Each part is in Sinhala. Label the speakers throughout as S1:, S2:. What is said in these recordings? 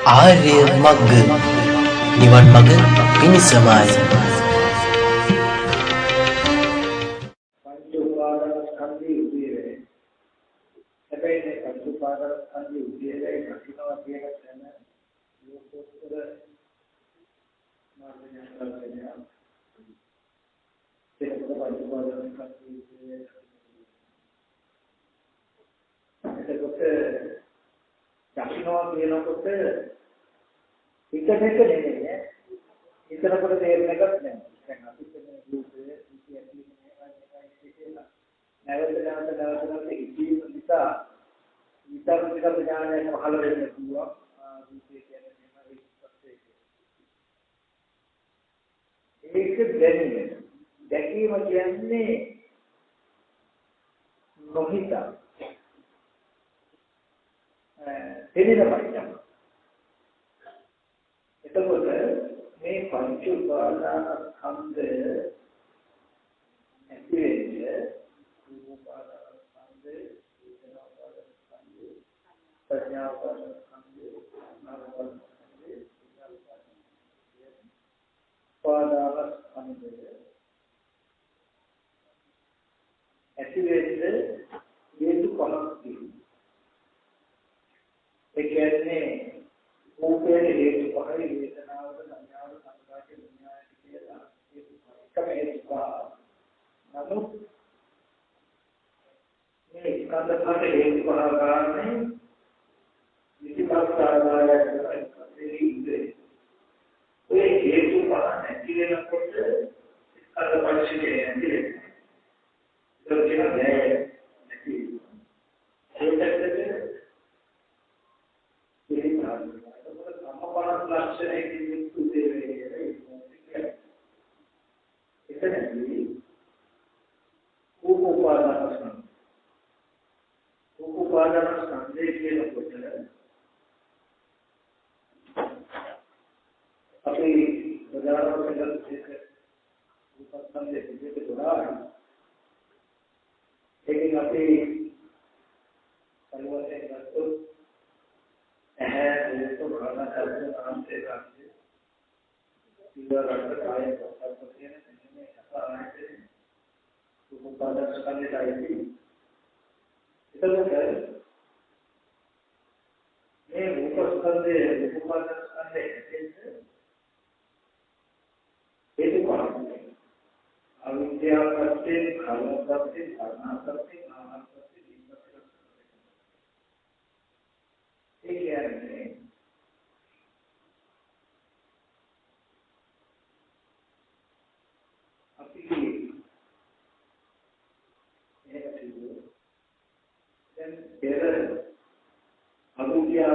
S1: ආර්ය මග්ග නිවන් මඟ පිණිසමයි.
S2: පංච උපාදානස්කන්ධයේ උදේවේ. හැබැයි මේ පංච උපාදානස්කන්ධයේ උදේවේ කටිනවා කියන තැන ලෝකෝත්තර මාර්ගයෙන් කරන්නේ. ඒක පංච උපාදානස්කන්ධයේ එතකොට දක්ෂිනවා කියනකොට එක නෙමෙයි. හිතනකොට තේරෙන එකක් නෑ. දැන් අපි කියන්නේ රූපයේ නැවත ඉතිරි නිසා විතර ඥානය පහළ වෙන්න පුළුවන්. රූපය කියන්නේ මේක දැකීම කියන්නේ නොහිතා තේරෙනවද? එතකොට මේ පංච උපාදානස්කන්ධය ඇතිවෙන්නේ උපාදානස්කන්ධය, වේදනාස්කන්ධය, සංඥාස්කන්ධය, නාමස්කන්ධය, උපාදානස්කන්ධය ඇතිවෙන්නේ හේතු පහක් තියෙනවා. ඒ කියන්නේ රූපයේ හේතු පහයි, වේදනාවද, සංඥාවද, සංස්කාරයේ විඥානයේ කියලා එකම හේතු පහ. නමුත් මේ ස්කන්ධ පහට හේතු පහ ගන්න විචිකාස්කාරය කරන්නේ. ඒ හේතු පහ නැති වෙනකොට ස්කන්ධ පරිච්ඡේදය නැති වෙනවා. ඒක කියන්නේ නැති සම්පන්න ලක්ෂණයකින් යුක්ත දෙවේ. එතනදී උපාදානස්කන්ධය කියනකොට අපි ප්‍රධාන වශයෙන් උපස්කන්ධයේ විදිහට ගොඩාක් ඒකෙන් අපි පරිවර්තන කරතොත් तो खाना खाते आराम से खाते सीधा रखकर खाए पड़ते हैं में ऐसा आए थे तो उपादान करने चाहिए थी इतना है ये ऊपर करते उपादान करने ये तो बात है अविद्या करते खाना करते धारणा करते आहार करते ये क्या है अविद्या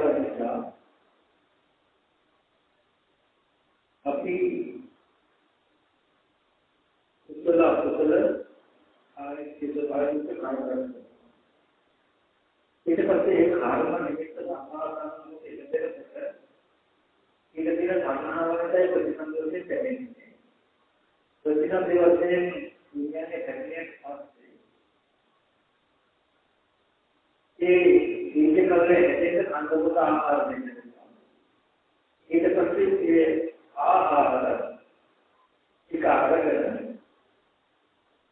S2: अभी कुशल आय के काम करते इसे करते एक हार्मोन निमित्त आहार के लेते रहते हैं ये दिन सामना वाला है प्रतिसंदर्भ से पहले प्रतिसंदर्भ से दुनिया के फैमिली और ये इनके कर रहे हैं जैसे खानों का आहार देने ये तो सबसे ये आहार एक आहार है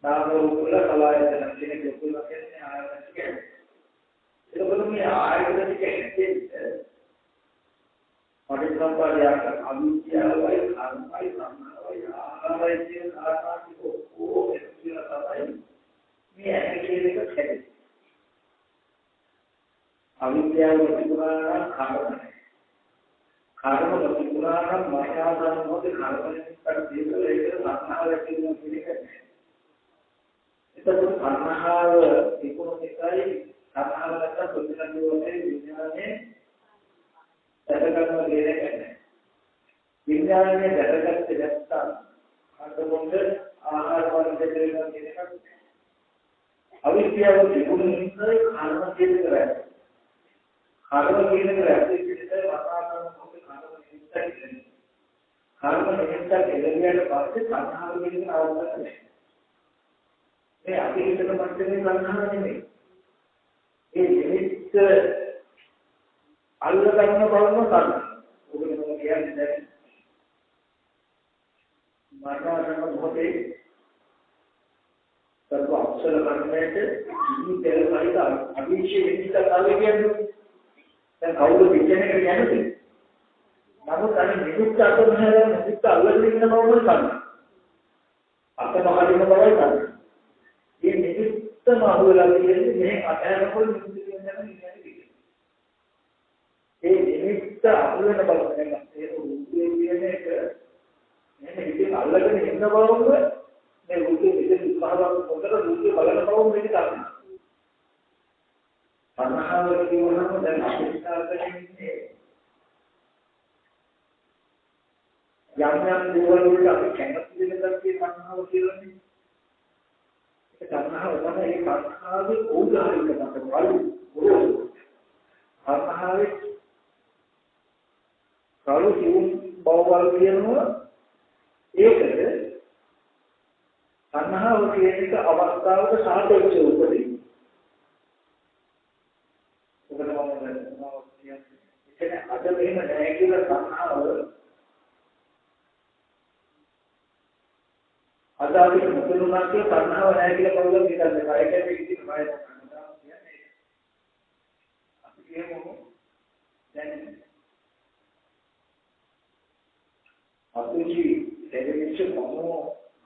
S2: नाम रूपला कलाय जनते ने रूपला कैसे आहार है तो बोलो मैं आहार के कैसे और इस पर या अभी क्या भाई खाना भाई खाना भाई आहार भाई ये खाना को वो ऐसे रहता भाई मैं ऐसे लेकर खेल अविद्या वस्तुपुराण खारम वस्तुपुराण मायादान होते खारम पर देव लेकर साधना रखते हैं इतना तो साधनाहार इकोनॉमिकली साधनाहार का सोचना जो होते हैं विज्ञान में जगत में ले रहे हैं विज्ञान में जगत से जगता आत्मबोध आहार और जगत में ले रहे हैं अविद्या वस्तुपुराण खारम के लिए खाना पीने में रहते हैं वातावरण में खाना निमित्त है खाना निमित्त एरिया के पास से खाना पीने की आवश्यकता है ये अभी इतना मत में करना नहीं ये निमित्त अलग करना पड़ेगा करना කියන්නේ මරණ මොහොතේ සර්ව අක්ෂර කර්මයට ඉනි පෙරපරිත අභිෂේ විචිත කාලේ කියන්නේ දැන් කවුද විචනක කියන්නේ නමුත් අර නිරුක්ත අතමහල නිරුක්ත අල්ලගෙන ඉන්න බවම ගන්න අතමහලින බවයි ගන්න මේ නිරුක්තම අහුවලා කියන්නේ මේ අතහැරපොළ නිරුක්ත කියන්නේ ඒ නිමිත්ත අහුවෙන බව දැන් ඒ රූපේ කියන එක මෙන්න ඉතින් අල්ලගෙන ඉන්න බවම මේ රූපේ ඉතින් උත්සාහවත් මොකද රූපේ බලන බව මේක තමයි. අනහවල කියනම දැන් අපිටාගෙන ඉන්නේ යම් දේවල් වලට අපි කැමති වෙන දර්ශේ සංහාව කියලානේ. ඒක සංහාව තමයි ඒ සංහාවේ උදාහරණයක් තමයි. සංහාවේ කලු සිවුම් බවවල් කියනවා ඒකද සංහාව කියන එක අවස්ථාවක සාපේක්ෂව උපදී. ඒකනේ අද මෙහෙම නැහැ කියලා සංහාව අද අපිට මුතුනුනා කියලා සංහාව නැහැ කියලා කවුරුත් හිතන්නේ නැහැ. ඒකේ ඉතින් බය තමයි. අපි කියමු දැන් අපේ ටෙලිවිෂන් මොනෝ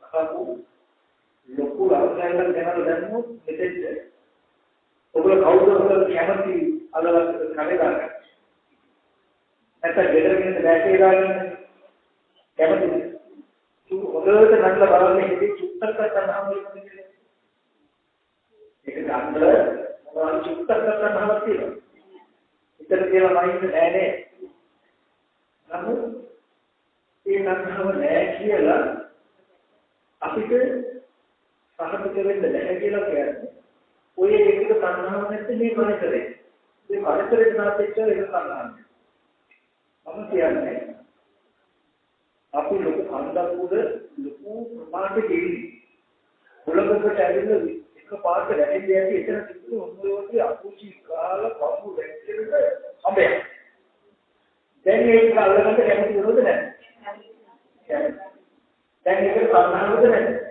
S2: අහපු ලොකු අවසරයක් දෙනවා දැන්නොත් මෙතෙන්ද ඔබලා කවුරුද කැමති අලවස් කරේ ගන්න. නැත්නම් ගෙදරින් දැකේ ගන්න කැමති. ඔබලට නටලා බලන්නේ ඉතින් චුට්ටක් කරනවා කියන්නේ. ඒක ගන්න මොනවා චුට්ටක් කරනවා කියලා. ඉතින් කියලා මයින්ඩ් නෑ නේ. නමුත් ඒ සංහව නෑ කියලා අපිට සහතික වෙන්න බැහැ කියලා කියන්නේ. ඔය ඒකක සංහව නැත්නම් මේ පරිසරේ. මේ පරිසරේ සාපේක්ෂව ඒක සංහවන්නේ. මම කියන්නේ අපි ලොකු කන්දක් උඩ ලොකු ප්‍රමාණයක ඉන්නේ. පොළොකට ඇවිල්ලා එක පාට වැටෙන්නේ ඇති එතන තිබුණු ඔන්නෝගේ අපුචි කාලා පපු වැක්කෙන්න අඹයක්. දැන් ඒක අල්ලගන්න කැමති වෙනවද නැහැ? දැන් ඒක සංහවද නැහැ?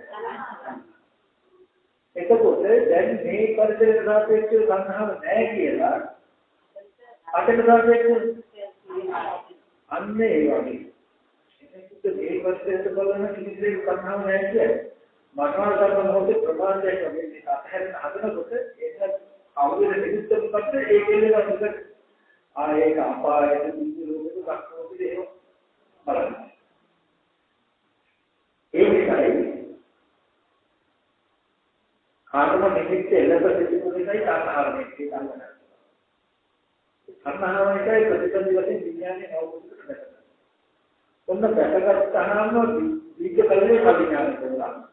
S2: එතකොට දැන් මේ පරිසරයට සාපේක්ෂව සංහව නැහැ කියලා අතට සාපේක්ෂව අන්න ඒ වගේ මේක මේ පරිසරයට බලන කිසිදෙයක් සංහව නැහැ කියන්නේ මනෝල් කරන මොහොතේ ප්‍රමාණයක් මේ අතහැරෙන හදනකොට ඒක අවුල නිරුද්ධ මොකද ඒ කියන්නේ මොකද ආයේක අපායක දිවිලෝකෙක දක්වෝද ඒක බලන්න ඒ නිසායි කාර්ම නිමිත්ත එළඹ සිටින නිසායි ආහාරණය කියනවා. අන්නහාවයිකයි ප්‍රතිසන්දිවලින් විඥානයේ අවබෝධ කරගන්න. ඔන්න දැකගත්තාම දීර්ඝ කලයේ කවිඥාන කරනවා.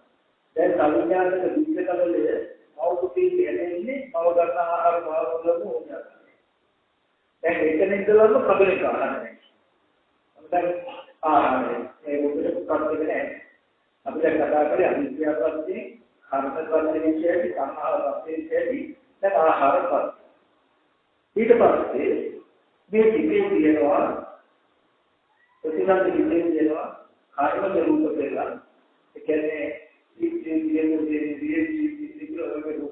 S2: දැන් කවිඥානක දීර්ඝ කලයේ අවබෝධී කියන්නේ බව ගන්න ආහාර භාවවලම ඕනෑ. දැන් එතන ඉඳලාම කබලේ ආහාරය. දැන් ආහාරය ඒ මොකද කප්පේ නැහැ. අපි දැන් කතා කරේ අනිත්‍යපත්ති කාර්යපත්ති විශේෂයි සම්මානපත්ති විශේෂයි දැන් ආහාරපත්ති. ඊට පස්සේ මේ පිටේ තියෙනවා ප්‍රතිසන්දි පිටේ තියෙනවා කාර්යමය රූප දෙකක්. ඒ කියන්නේ පිටේ තියෙන රූප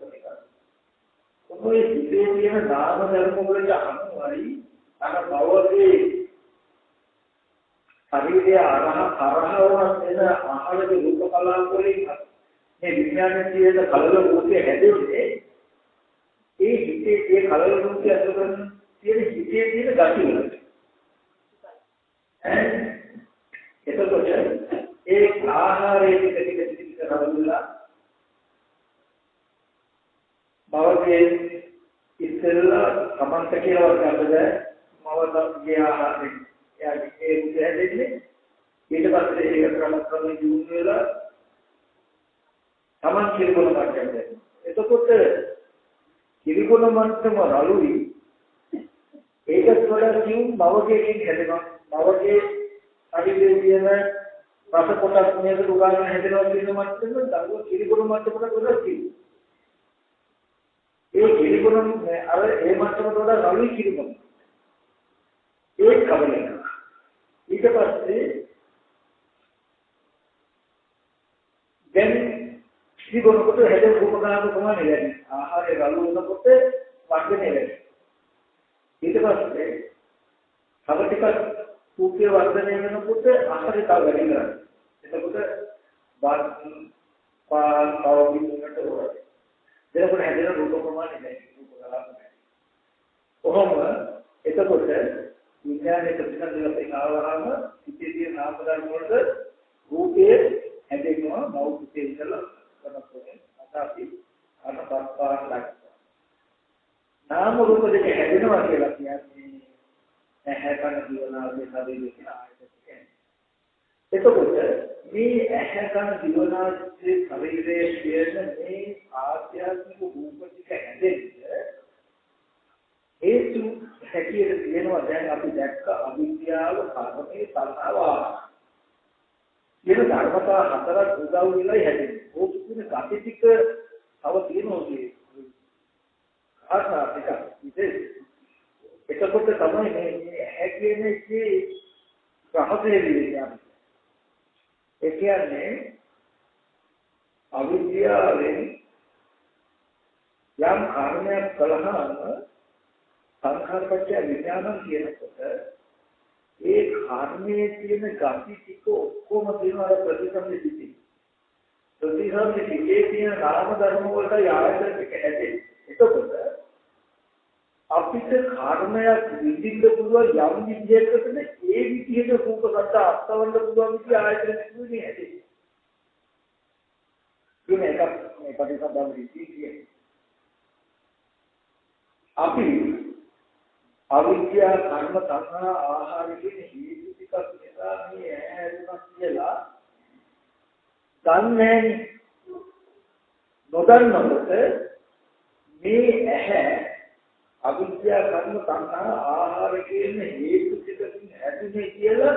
S2: දෙකක්. ඔය පිටේ තියෙන නාම ධර්ම වලට අනුවයි අර භවයේ ශරීරය අරහවවත් වෙන ආහාරයේ රූප කලාව වලින් මේ විඥානයේ තියෙන කලල රූපය හැදෙන්නේ ඒ හිතේ ඒ කලල රූපය අතුරෙන් තියෙන හිතේ තියෙන ගති වලට. එතකොට ඒ ආහාරයේ ටික කරවලා භවයේ ඉස්සෙල්ලා සමන්ත කියලා වර්ගයක්ද මවගේ ආහාරයෙන් ඒ දෙන්නේ ඊට පස්සේ ඒක ක්‍රමයෙන් දියුණු වෙලා තමන් කිරිගුණ මට්ටමට. එතකොට කිරිගුණ මට්ටම රළුයි ඒකත් වඩා කියුම් භවකයෙන් හැදෙනවා. භවකයේ අනිදේ කියන රස කොටස් මේක උගාගෙන හැදෙනවා කියන මට්ටම දරුව කිරිගුණ මට්ටමකට වඩා කියුම්. ඒ කිරිගුණ අර ඒ මට්ටමට වඩා රළුයි කිරිගුණ. ඒ කවලේ ඊට පස්සේ දැන් සිගොනකොට හැදෙන රූපකාරක ප්‍රමාණය වැඩි. ආහාරය රළු වෙනකොට වර්ධනය වැඩි. ඊට පස්සේ තව ටිකක් රූපේ වර්ධනය වෙනකොට ආහාරය තව වැඩි කරනවා. එතකොට පාවිච්චිකට ඕනේ. එතකොට හැදෙන රූප ප්‍රමාණය වැඩි. රූපකාරක වැඩි. කොහොම එතකොට විඥානයේ ප්‍රතිසන්දනයෙන් ආවහම ඉතිරිය නාම ධර්ම වලට රූපයේ හැදෙනවා මෞඛ්‍යයේ ඉඳලා කරනකොට අතාපි අනපස්පාර ලක්ෂණ නාම රූප දෙක හැදෙනවා කියලා කියන්නේ ඇහැ කන දිවනාගේ ශරීරයේ කියන ආයතනය. එතකොට මේ ඇහැ කන දිවනාගේ ශරීරයේ කියන මේ ආධ්‍යාත්මික රූප ටික හැදෙන්නේ හේතු හැටියට තියෙනවා. දැන් අපි දැක්ක අවිද්‍යාව, කර්මයේ සංහාව කියන ධර්මතා හතරක් උදව් වෙලා හැදෙන්නේ. ඕකේ ගති ටික තව තියෙනවා කියේ. ආසාතික ඉතින් එතකොට තමයි මේ ඇහැ කියන එකේ රහසේ කියන්නේ. ඒ කියන්නේ අවිද්‍යාවෙන් යම් කර්මයක් කළාම සංඛාරපච්චය විඥානං කියනකොට ඒ කර්මයේ තියෙන gati ටික ඔක්කොම තියෙනවා ප්‍රතිසම්පිතී. ප්‍රතිසම්පිතී කියන නාම ධර්ම වලට ආයතන ටික හැදෙන්නේ. එතකොට අපිට කර්මයක් විඳින්න පුළුවන් යම් විදියකට ඒ විදියට රූප සත්‍ය අත්වන්න පුළුවන් විදිය ආයතන ටිකේ හැදෙන්නේ. මේක මේ ප්‍රතිසම්පිතී කියන්නේ. අපි අවිද්‍යා කර්ම සංහා ආහාර කියන හේතු ටිකක් නිසා මේ ඇහැරුණා කියලා දන්නේ නොදන්නකොට මේ ඇහැ අවිද්‍යා කර්ම සංහා ආහාර කියන හේතු ටිකකින් ඇතිනේ කියලා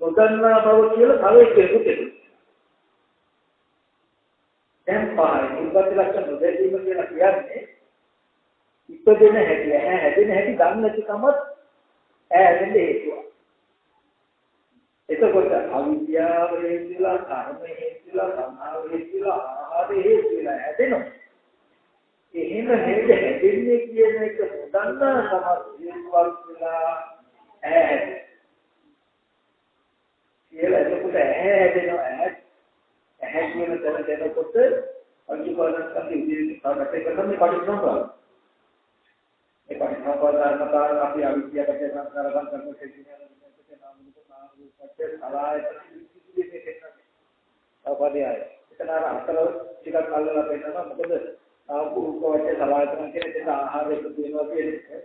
S2: නොදන්නා බව කියලා තව එකෙකුට දැන් පහයි ඉවත් ලක්ෂණ නොදැනීම කියලා කියන්නේ ඉපදෙන හැටි ඇහැ හැදෙන හැටි දන්නේ නැතිකමත් ඇහැදෙන්න හේතුව. එතකොට අවිද්‍යාව හේතුලා, කර්ම හේතුලා, සංහාව හේතුලා, ආහාර හේතුලා හැදෙනවා. එහෙම නේද හැදෙන්නේ කියන එක දන්නා සමස්තයක් වෙලා ඇහැ. කියලා එතකොට ඇහැ හැදෙනවා. ඇහැ කියන තැන දෙනකොට අනිවාර්යයෙන්ම ඉදිරියට කාටද කරන්නේ පරිස්සම්බා. ඒ පරිණාමය ධර්මතාව අපි අවිද්‍යාවට සංස්කාරයන් කරන කෙටියන විදිහට නාම රූපච්ඡ සලආයතන ඉතිරියේ දෙන්නේ. අවබෝධයයි. එතන අතර ටිකක් අල්ලලා පෙන්නනවා මොකද නාම රූපච්ඡ සලආයතන කියන දෙක ආහාර එකතු වෙනවා කියන්නේ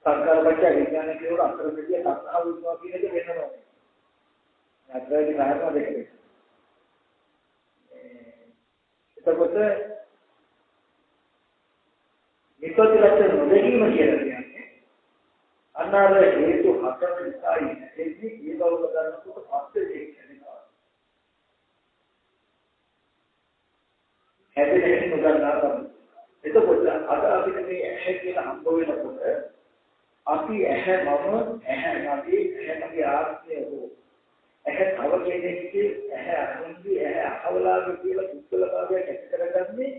S2: සංස්කාරපච්ච විඥාන කියන අතර දෙකේ සංස්කාර වෙනවා කියන එක වෙනවා. අතරේ කාරණා දෙකක්. එතකොට විපත්ති ලක්ෂණ නොදැකීම කියලා කියන්නේ අන්නාර හේතු හතර නිසායි එන්නේ ඒ බව ගන්නකොට පස්සේ දෙකේනවා. හැදෙන්නේ නොදන්නා තමයි. එතකොට අද අපිට මේ ඇහැ කියලා හම්බ වෙනකොට අපි ඇහැ මගේ ආත්මය හෝ ඇහැ තව කෙනෙක්ගේ ඇහැ අනුන්ගේ ඇහැ අහවලාගේ කියලා පුද්ගලභාවයක් ඇති කරගන්නේ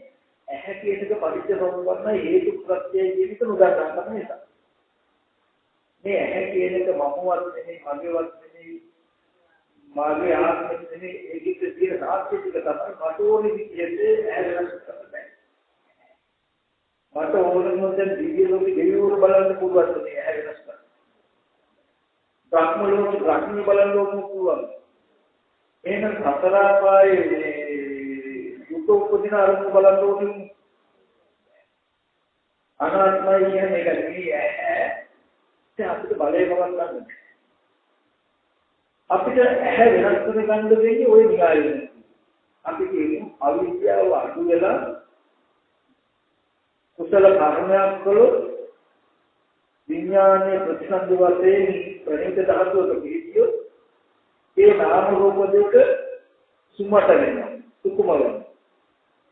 S2: ඇහැ කියන එක පරිච්ඡේදවන්න හේතු ප්‍රත්‍යය කියන එක නොදන්නා නිසා. මේ ඇහැ කියන එක මමවත් නෙමෙයි, මගේවත් නෙමෙයි, මාගේ ආත්මෙත් නෙමෙයි, ඒකේ තියෙන සාක්ෂි ටික තමයි මට ඕනේ විදිහට ඇහැ වෙනස් කරන්න. මට ඕන මොකද දිව්‍ය ලෝකෙ දෙවිවරු බලන්න පුළුවන් මේ ඇහැ වෙනස් කරන්න. බ්‍රහ්ම ලෝකෙ බ්‍රහ්ම බලන්න පුළුවන්. එහෙනම් සතර ආපායේ මේ උපදින අරමුණු බලන්න ඕනේ. අනාත්මයි කියන එක නෙවෙයි ඇහැ. ඒ අපිට බලය බවක් ගන්න. අපිට ඇහැ වෙනස් කර ගන්න දෙන්නේ ওই නිකායේ. අපි කියන්නේ අවිද්‍යාව අඩු වෙලා කුසල කර්මයක් කළොත් විඥානයේ ප්‍රතිසන්දි වශයෙන් ප්‍රණීත ධාතුවක පිළිතියොත් ඒ නාම රූප දෙක සුමත වෙනවා. සුකුම වෙනවා.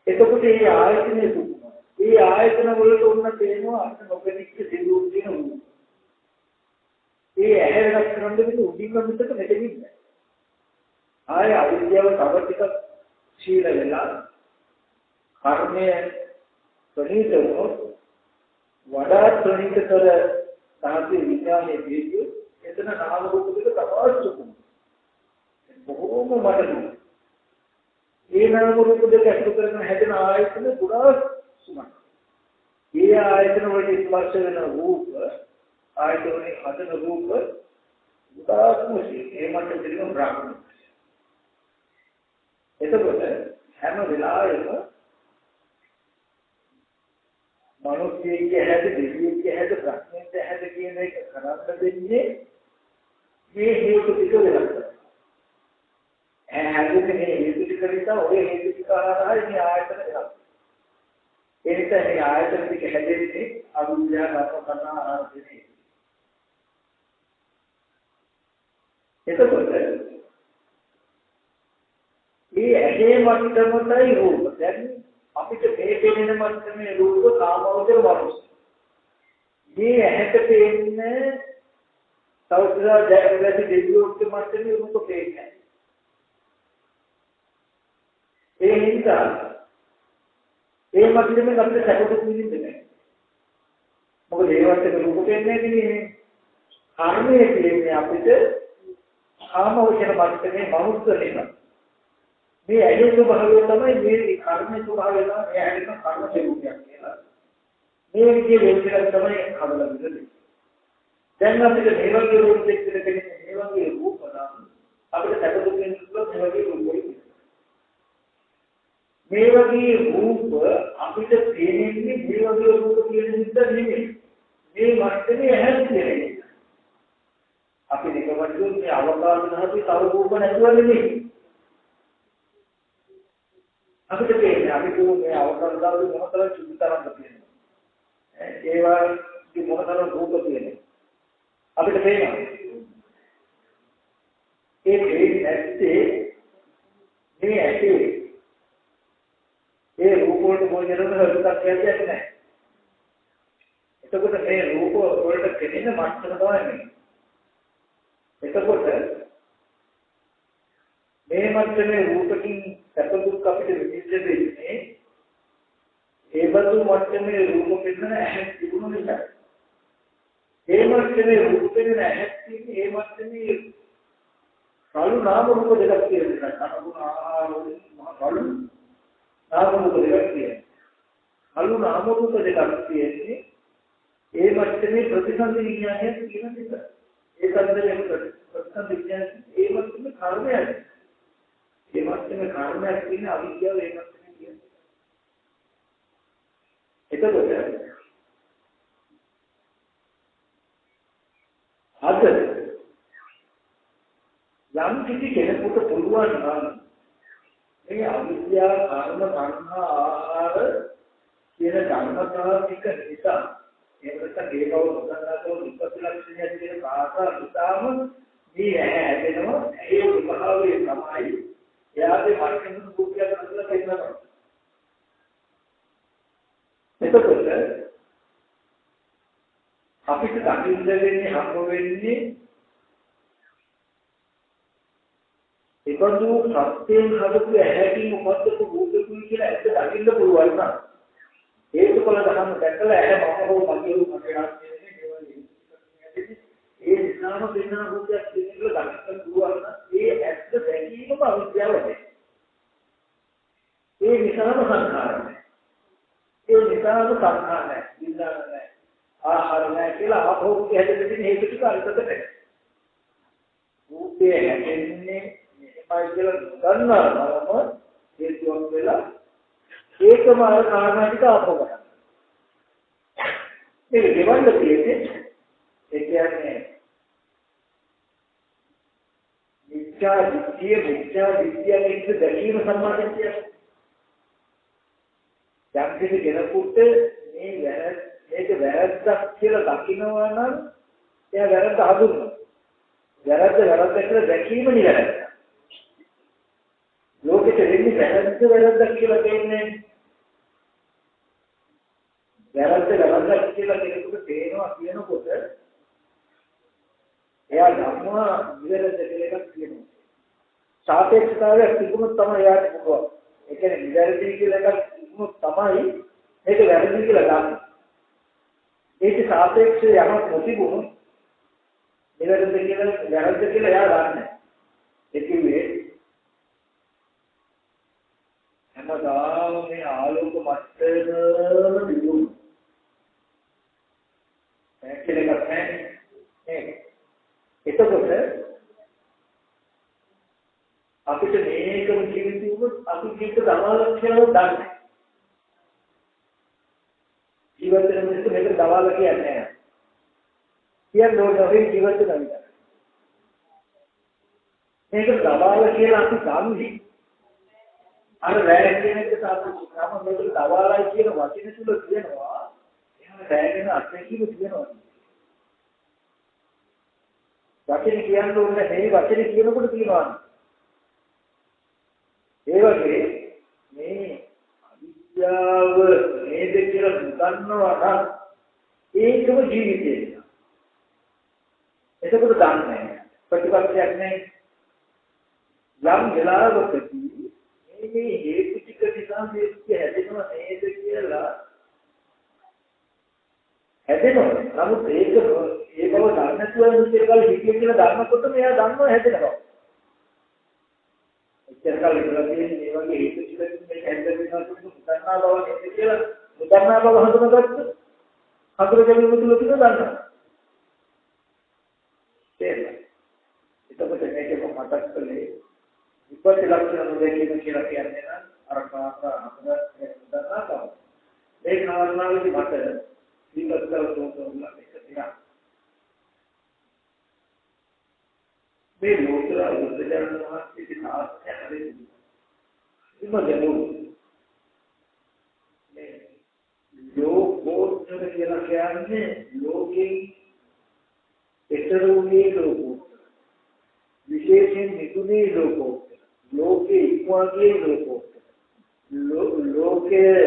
S2: එතකොට මේ ආයතනයේ සුකුම. මේ ආයතන වලට උන්න තේනවා අන්න නොපෙනිච්ච සිදුවු දිනු. ඒ ඇහැ වෙනස් කරන්න දෙන්නේ උඩින්ම මිසක මෙතනින් නෑ. ආය අවිද්‍යාව තව ටිකක් ශීල වෙලා කර්මය ප්‍රණීත වුණොත් වඩා ප්‍රණීතතර සාහිත්‍ය විඥානයේ වේගය එතන නාම රූප දෙක තපාස්තුකුම බොහෝම මතකයි. ඒ නාම රූප දෙක අසු කරන හැදෙන ආයතන පුරා සුමන. ඒ ආයතන වලට ස්පර්ශ වෙන රූප ආයතන වලින් හදන රූප උදාස්මසි ඒ මත දෙන බ්‍රහ්ම. එතකොට හැම වෙලාවෙම මනුස්සයෙක්ගේ හැද දෙවියෙක්ගේ හැද ප්‍රඥෙක්ගේ හැද කියන එක කරන්න දෙන්නේ මේ හේතු ටික වෙනස්. හැදුනේ මේ හේතු ටික නිසා ඔය හේතු ටික ආරහයි මේ ආයතන වෙනස්. ඒ නිසා මේ ආයතන ටික හැදෙන්නේ අවිද්‍යාව ගත කරන ආරම්භයේ. එතකොට මේ ඇගේ මට්ටමයි රූප. දැන් අපිට මේ පෙනෙන මට්ටමේ රූප කාමවචර වරුස්. මේ ඇහැට පෙනෙන්නේ තවසලා දැකලා දෙවියෝගේ මට්ටමේ රූප පෙන්නේ. ඒ නිසා ඒ මට්ටමේ අපිට සැපදුක් විඳින්නේ නැහැ. මොකද ඒ වත්තේ රූප පෙන්නේ නෙමෙයි. කර්මයේ කියන්නේ අපිට කාමවචර මට්ටමේ මනුස්ස වෙනවා. මේ ඇගේ ස්වභාවය තමයි මේ කර්ම ස්වභාවය තමයි මේ ඇගේ කර්ම ස්වභාවයක් කියලා. මේ විදිහේ වෙනසක් තමයි හදලා දෙන්නේ. දැන් අපිට මේ වගේ රූප දෙක දෙකේ මේ වගේ රූප නම් අපිට සැපදුක් වෙනකොට මේ වගේ රූප මේ වගේ රූප අපිට පේන්නේ මේ වගේ රූප කියන නිසා නෙමෙයි. මේ මට්ටමේ ඇහැන්නේ. අපි නිකම්ම මේ අවකාශ ධාතුවේ තව රූප නැතුව නෙමෙයි. අපිට පේන්නේ අපි මේ අවකාශ ධාතුවේ මොනතරම් සුදුතරම්ද තියෙනවා. ඒවා මොනතරම් රූප තියෙනවා. අපිට පේනවා. ඒ පේන්නේ නැත්තේ මේ ඇටේ ඒ රූප වලට මොනතරම් හරියක් කියන්නේ නැහැ. එතකොට මේ රූප වලට කෙනෙන මට්ටම තමයි මේ. එතකොට මේ මට්ටමේ රූපකින් සැප දුක් අපිට විඳින්න දෙන්නේ ඒ බඳු මට්ටමේ රූප පෙන්වන ඇහැ තිබුණු නිසා. ඒ මට්ටමේ රූප පෙන්වන ඇහැ තියෙන්නේ ඒ මට්ටමේ කලු නාම රූප දෙකක් තියෙනවා. අනුගුණ ආහාර වලින් කලු නාම රූප දෙකක් තියෙනවා. කලු නාම රූප දෙකක් තියෙන්නේ ඒ මට්ටමේ ප්‍රතිසන්දි විඥානය තියෙන නිසා. ඒ සම්දේ ප්‍රතිසන්දි විඥානය ඒ මට්ටමේ කර්මයක්. ඒ මට්ටමේ කර්මයක් තියෙන අවිද්‍යාව ඒ මට්ටමේ තියෙනවා. එතකොට අද යම් කිසි කෙනෙකුට පුළුවන් නම් මේ අවිද්‍යාව කර්ම සංඛා ආහාර කියන ධර්මතාව ටික නිසා ඒකට ඒකව උදාහරණයක් විපස්සලක්ෂණය කියන භාෂා විතාම මේ හැදෙනවා ඒ ස්වභාවය තමයි එයාගේ මනසින් දුක්ඛය අඳුරලා පෙන්නනවා. එතකොට අපිට දකින්න වෙන්නේ හම්බ වෙන්නේ ඒබඳු සත්‍යයෙන් හදපු ඇහැකින් උපද්දපු භූතකුයි කියලා ඇත්ත දකින්න පුළුවන් නම් ඒකවල දහම දැකලා ඇහැ මම හෝ මගේ හෝ මගේ ආත්මයේ ඒ නිසාම වෙන රූපයක් කියලා දකින්න පුළුවන් නම් ඒ ඇත්ත දැකීමම අවිද්‍යාවයි. ඒ නිසාම සංඛාරයි. ඒ නිසාම සංඛාරයි. විඥාන නැහැ. ආහාර නැහැ කියලා ආභෝගය හැදෙන්න හේතු ටික අල්පතට නැහැ. රූපේ හැදෙන්නේ මේකයි කියලා ගන්නවම හේතුවක් වෙලා ඒකම කාරණා ටික ආපහු ගන්න. මේක දෙවන්න තියෙන්නේ ඒ කියන්නේ මිත්‍යා විද්‍යාව එක්ක දැකීම සම්බන්ධයෙන් කියන්නේ. යම් කිසි කෙනෙකුට මේක වැරද්දක් කියලා දකිනවා නම් එයා වැරද්ද හඳුන්වනවා. වැරද්ද කියලා දැකීම නිවැරදි. ලෝකෙට වෙන්නේ වැරද්දක් කියලා දෙන්නේ. වැරද්දක් කියලා කෙනෙකුට පේනවා කියනකොට එයා ධර්ම නිවැරදි කියලා එකක් කියනවා. සාපේක්ෂතාවය තිබුණොත් තමයි එයාට පුළුවන්. ඒ කියන්නේ නිවැරදි කියලා එකක් තිබුණොත් තමයි මේක වැරදි කියලා ගන්න. ඒක සාපේක්ෂ යමක් නොතිබුණොත් නිවැරදි කියලා වැරදි කියලා එයා ගන්න. ඒ කිව්වේ හැමදාම මේ ආලෝක මට්ටම තිබුණා. ඒක එකක් නැහැ. එතකොට අපිට මේකම ජීවිතේ අපි ජීවිත දවාල කියලා දන්නේ. ජීවිතේ මිනිස්සු මේක දවාල කියන්නේ නැහැ. කියන්නේ ඕනේ ජීවිතේ නැහැ. මේක දවාල කියලා අපි ගන්නේ. අර රැය කියන එක සාපේක්ෂව මේක දවාලයි කියන වචන තුල කියනවා. එහෙනම් රැයගෙන අත්‍යකීව කියනවා. වචන කියන්න ඕනේ මේ වචන කියනකොට කියනවා. ඒ වගේ මේ අවිද්‍යාව නේද කියලා දන්නවා නම් ඒකම ජීවිතේ. එතකොට දන්නේ ප්‍රතිපත්තියක් නැහැ. යම් වෙලාවකදී මේ හේතු ටික නිසා මේක හැදෙනවා නේද කියලා හැදෙනවා. නමුත් ඒක ඒ බව දන්නේ නැතුව ඉතිරිකල් හිතේ කියලා දන්නකොට මෙයා දන්නවා හැදෙනවා. ඉතිරිකල් ඉඳලා තියෙන මේ වගේ හේතු ටික මේ හැදෙනවා මුදන්නා බව නේද කියලා මුදන්නා බව හඳුනාගත්ත හඳුනගන්න මුතුල ටික දන්නවා. එතකොට මේක මතක් කළේ විපත්ති ලක්ෂණ දෙකකින් කියලා කියන්නේ නම් අර කාසා අපද දන්නවා. ඒ කාරණාවේදී මට විපස්සනා තෝරනවා එක තියා. මේ ලෝතර උද්දේශන මහත්කේ සාස්ත්‍ය හරියි. ඉමදලු මේ ලෝකෝත්තර කියලා කියන්නේ ලෝකේ එතරම්ගේ ලෝකෝත්තර. විශේෂයෙන් නිකුනේ ලෝකෝත්තර. ලෝකේ ඉක්මවාගේ ලෝකෝත්තර. ලෝකයේ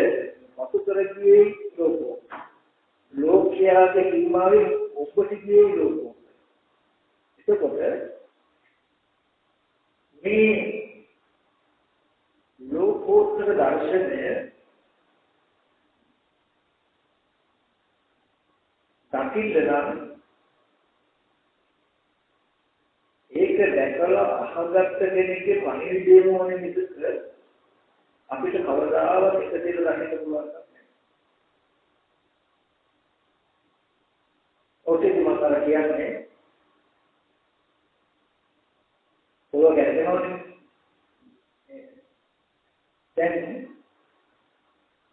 S2: වතුතරගේ ලෝකෝත්තර. ලෝකයාගේ කීමාවේ ඔබටිගේ ලෝකෝත්තර. එතකොට මේ ලෝකෝත්තර දර්ශනය දකින්න නම් ඒක දැකලා අහගත්ත කෙනෙක්ගේ පණිවිඩයම ඕනේ මිසක අපිට කවදාවත් එක දෙයක් ගන්න පුළුවන් නැහැ. ඔතේ මතර කියන්නේ ඔය ගැටෙනවනේ. දැන්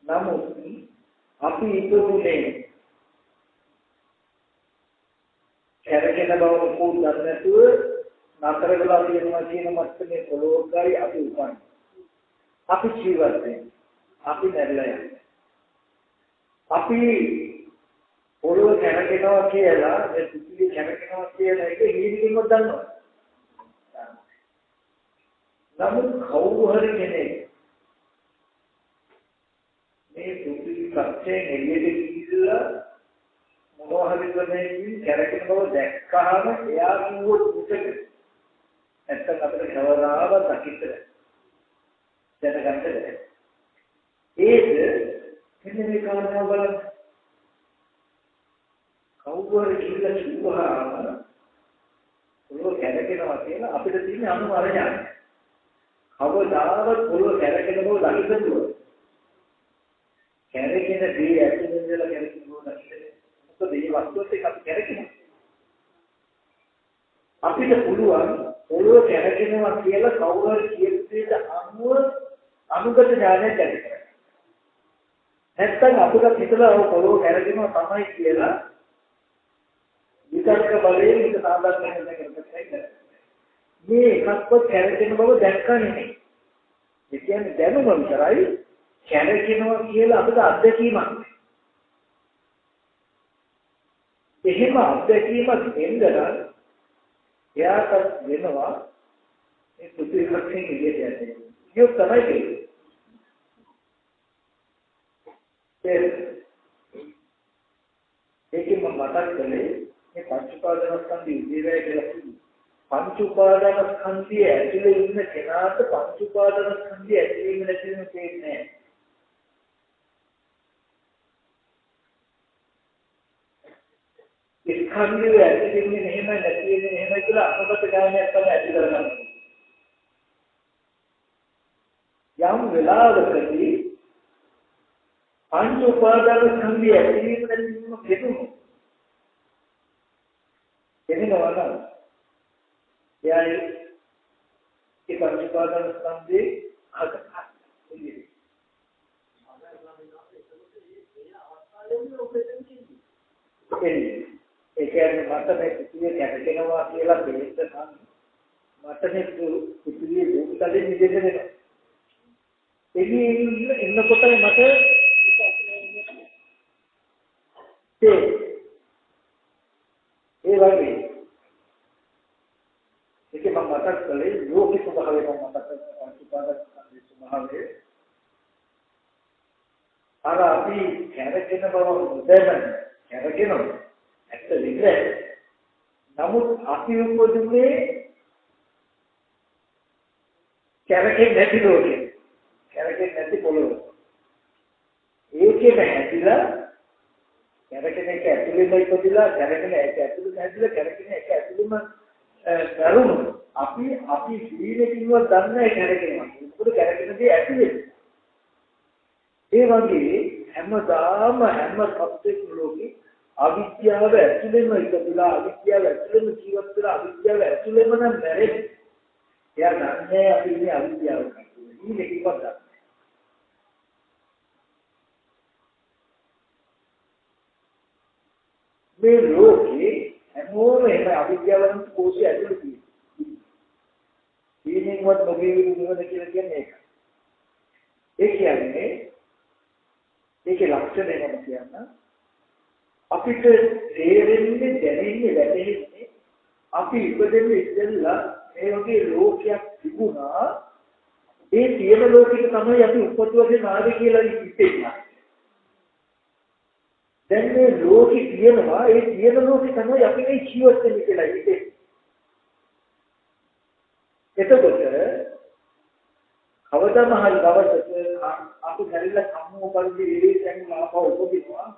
S2: නමුත් අපි ඉතුරුනේ කැරකෙන බව මොකද දන්නේ නැතුව නතර වෙලා තියෙනවා කියන මට්ටමේ පොළොවකයි අපි උපන්නේ. අපි ජීවත් වෙන්නේ. අපි නැරලා යන්නේ. අපි පොළොව කැරකෙනවා කියලා මේ පෘථිවිය කැරකෙනවා කියන එක හීනකින්ම දන්නවා. නමුත් කවුරු හරි කෙනෙක් මේ පෘථිවි කච්චේ එළියට ගිහිල්ලා මොනවා හරි කරන්නේ කැරකෙන බව දැක්කහම එයා කිව්වොත් උසක නැත්තම් අපිට කවදාව දකින්න දැනගන්න බැහැ. ඒද මෙන්න මේ කාරණා බලන්න. කවුරු හරි කියලා කිව්වහම පොළොව කැරකෙනවා කියලා අපිට තියෙන අනුමානය. කවදාවත් පොළොව කැරකෙන බව දකින්න ඕන. කැරකෙන දේ ඇතුළේ ඉඳලා කැරකෙන බව දකින්න. මොකද මේ වස්තුවත් එක්ක අපි කැරකෙනවා. අපිට පුළුවන් පොළොව කැරකෙනවා කියලා කවුරු හරි කියන දෙයට අනුගත ඥානය ඇති කරගන්න. නැත්තම් අපිට හිතලා පොළොව කැරකෙනවා තමයි කියලා විතර්ක බලයෙන් මේක සාධාරණ කරගන්න කරන්නේ. මේ එකක්වත් කැරකෙන බව දැක්කා නෙමෙයි. ඒ කියන්නේ දැනුම විතරයි කැරකෙනවා කියලා අපිට අත්දැකීමක්. එහෙම අත්දැකීමක් දෙන්නලා එයාට වෙනවා මේ පුදුමකකින් ඉන්නේ. ඒක තමයි ඒකෙන් මම මතක් කළේ මේ පංචපාදනස්කන්ධ ස්කන්ධය ඉදිරියට කියලා පංච උපාදාන ස්කන්ධය ඇතුලේ ඉන්න කෙනාට පංච උපාදාන ස්කන්ධය ඇතුලේ නැතිවෙන තේන්නේ නැහැ. ස්කන්ධය ඇතුලේ මෙහෙම නැතිවෙන්නේ මෙහෙම කියලා අනුගත ඥානයක් තමයි ඇති කරගන්නේ. යම් වෙලාවකදී පංච උපාදාන ස්කන්ධය ඇතුලේ නැතිවෙන කෙනුන එනවා නම් यानी ये पंचपादन स्कंधे ඒකෙන් මතනේ පිටියේ කැටගෙනවා කියලා බෙහෙත් ගන්න මතනේ පිටියේ දුකලේ නිදෙන්නේ එන්නේ ඉන්නකොට මට ඒ වගේ ඒක මම මතක් කළේ ලෝකික ස්වභාවය මම මතක් කරලා පංචපාදක ස්වභාවය අර අපි කැරකෙන බව දැනන කැරකෙනවා ඇත්ත විදිහට නමුත් අපි උපදින්නේ කැරකෙන්නේ නැති ලෝකෙ කැරකෙන්නේ නැති පොළොව ඒකේ හැදිලා කැරකෙන එක ඇතුළේම ඉපදිලා කැරකෙන එක ඇතුළේ හැදිලා කැරකෙන එක ඇතුළේම කරුණු අපි ජීවිතේවත් දන්නේ නැහැ කැරකෙනවා. මොකද කැරකෙන දේ ඇතුලේ. ඒ වගේ හැමදාම හැම සත්‍යයක් ලෝකේ අවිද්‍යාව ඇතුලේම ඉපදලා අවිද්‍යාව ඇතුලේම ජීවත් වෙලා අවිද්‍යාව ඇතුලේම නම් නැරෙන්නේ. එයා දන්නේ අපි ඉන්නේ අවිද්‍යාව ඇතුලේ. මේක ඉපදලා. මේ ලෝකේ හැමෝම එහෙම අවිද්‍යාවෙන් කෝෂය ඇතුළේ තියෙනවා. ඊනින්වත් නොවේ විදිහට කියලා කියන්නේ ඒක. ඒ කියන්නේ ඒකේ ලක්ෂණය මොකක්ද කියන්න? අපිට තේරෙන්නේ දැනෙන්නේ වැටෙන්නේ අපි ඉපදෙන්නේ ඉස්සෙල්ලා මේ වගේ ලෝකයක් තිබුණා. ඒ තියෙන ලෝකෙක තමයි අපි උපතවසේ නාද කියලා හිතෙන්නේ. දැන් මේ ලෝකෙ තියෙනවා ඒ තියෙන ලෝකෙ තමයි අපි මේ ජීවත් වෙන්නේ කියලා හිතේ. එතකොට කවදාම හරි දවසක අපි හැරිලා කම්මෝ පරිදි විවේචයෙන් ආපහු උපදිනවා.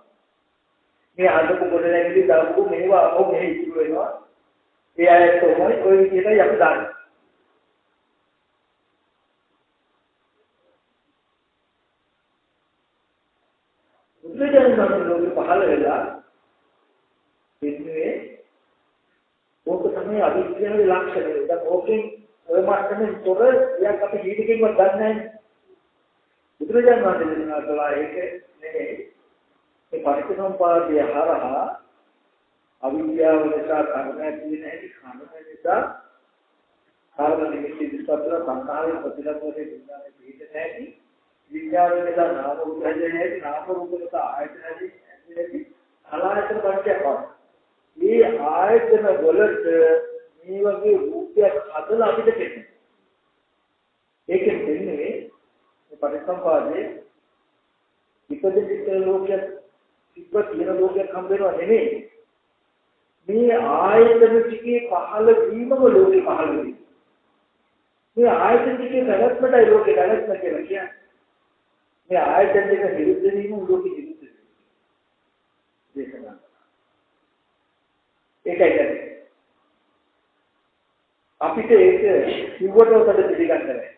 S2: මේ අදපු කොට නැගිලි දාපු මේවා අපෝ මෙහෙ ඉතුරු වෙනවා. ඒ අයත් තමයි ඔය විදිහටයි අපි දාන්නේ. බුදුදහම ලෝකෙ පහළ වෙලා ඉන්නේ ඕක තමයි අවිද්‍යාවේ ලක්ෂණය. දැන් ඕකෙන් ඔය මාර්ගයෙන් තොර යක් අපි ජීවිතේකවත් දන්නේ නැහැ. බුදුරජාණන් වහන්සේ දේශනා කළා ඒක නෙමෙයි. මේ පටිච්චසමුප්පාදය හරහා අවිද්‍යාව නිසා කර්ම ඇති වෙන හැටි කර්ම නිසා කාර්ම නිමිති විස්තර සංඛාරයේ ප්‍රතිලක්ෂණයේ විඥානයේ පිහිට නැති විඥානයේ නිසා නාම රූප හැදෙන්නේ නාම රූප නිසා ආයතන හැදෙන්නේ අලායතන පංචයක් වගේ. මේ ආයතන වලට මේ වගේ රූපයක් හදලා අපිට දෙන්නේ. ඒකෙන් දෙන්නේ මේ පරිසම්පාදයේ ඉපදෙච්ච ලෝකයක් ඉපදින ලෝකයක් හම්බ වෙනවා නෙමෙයි. මේ ආයතන ටිකේ පහළ වීමම ලෝකේ පහළ වෙනවා. මේ ආයතන ටිකේ පැවැත්මටයි ලෝකේ පැවැත්ම කියලා කියන්නේ. මේ ආයතන දෙක විරුද්ධ වීම ලෝකෙ විරුද්ධ වෙනවා. දේශනා. ඒකයි අපිට ඒක කිව්වටවත් පිළිගන්න බැහැ.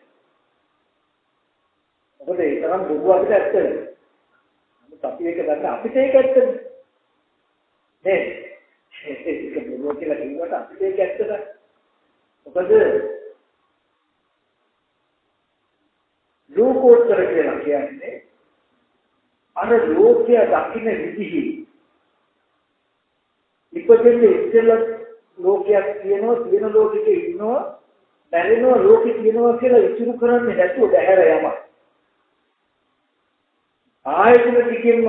S2: මොකද ඒ තරම් දුක අපිට ඇත්තද? නමුත් අපි ඒක ගන්න අපිට ඒක ඇත්තද? නේද? ඒක දුක කියලා කිව්වට අපිට ඒක ඇත්තද? මොකද ලෝකෝත්තර කියලා කියන්නේ අර ලෝකය දකින්න විදිහි ඉපදෙන්නේ ඉස්සෙල්ලා ලෝකයක් තියෙනවා තියෙන ලෝකෙක ඉන්නවා බැරිනවා ලෝකෙ තියෙනවා කියලා ඉතුරු කරන්නේ නැතුව බැහැර යම ආයතන ටිකෙන්ම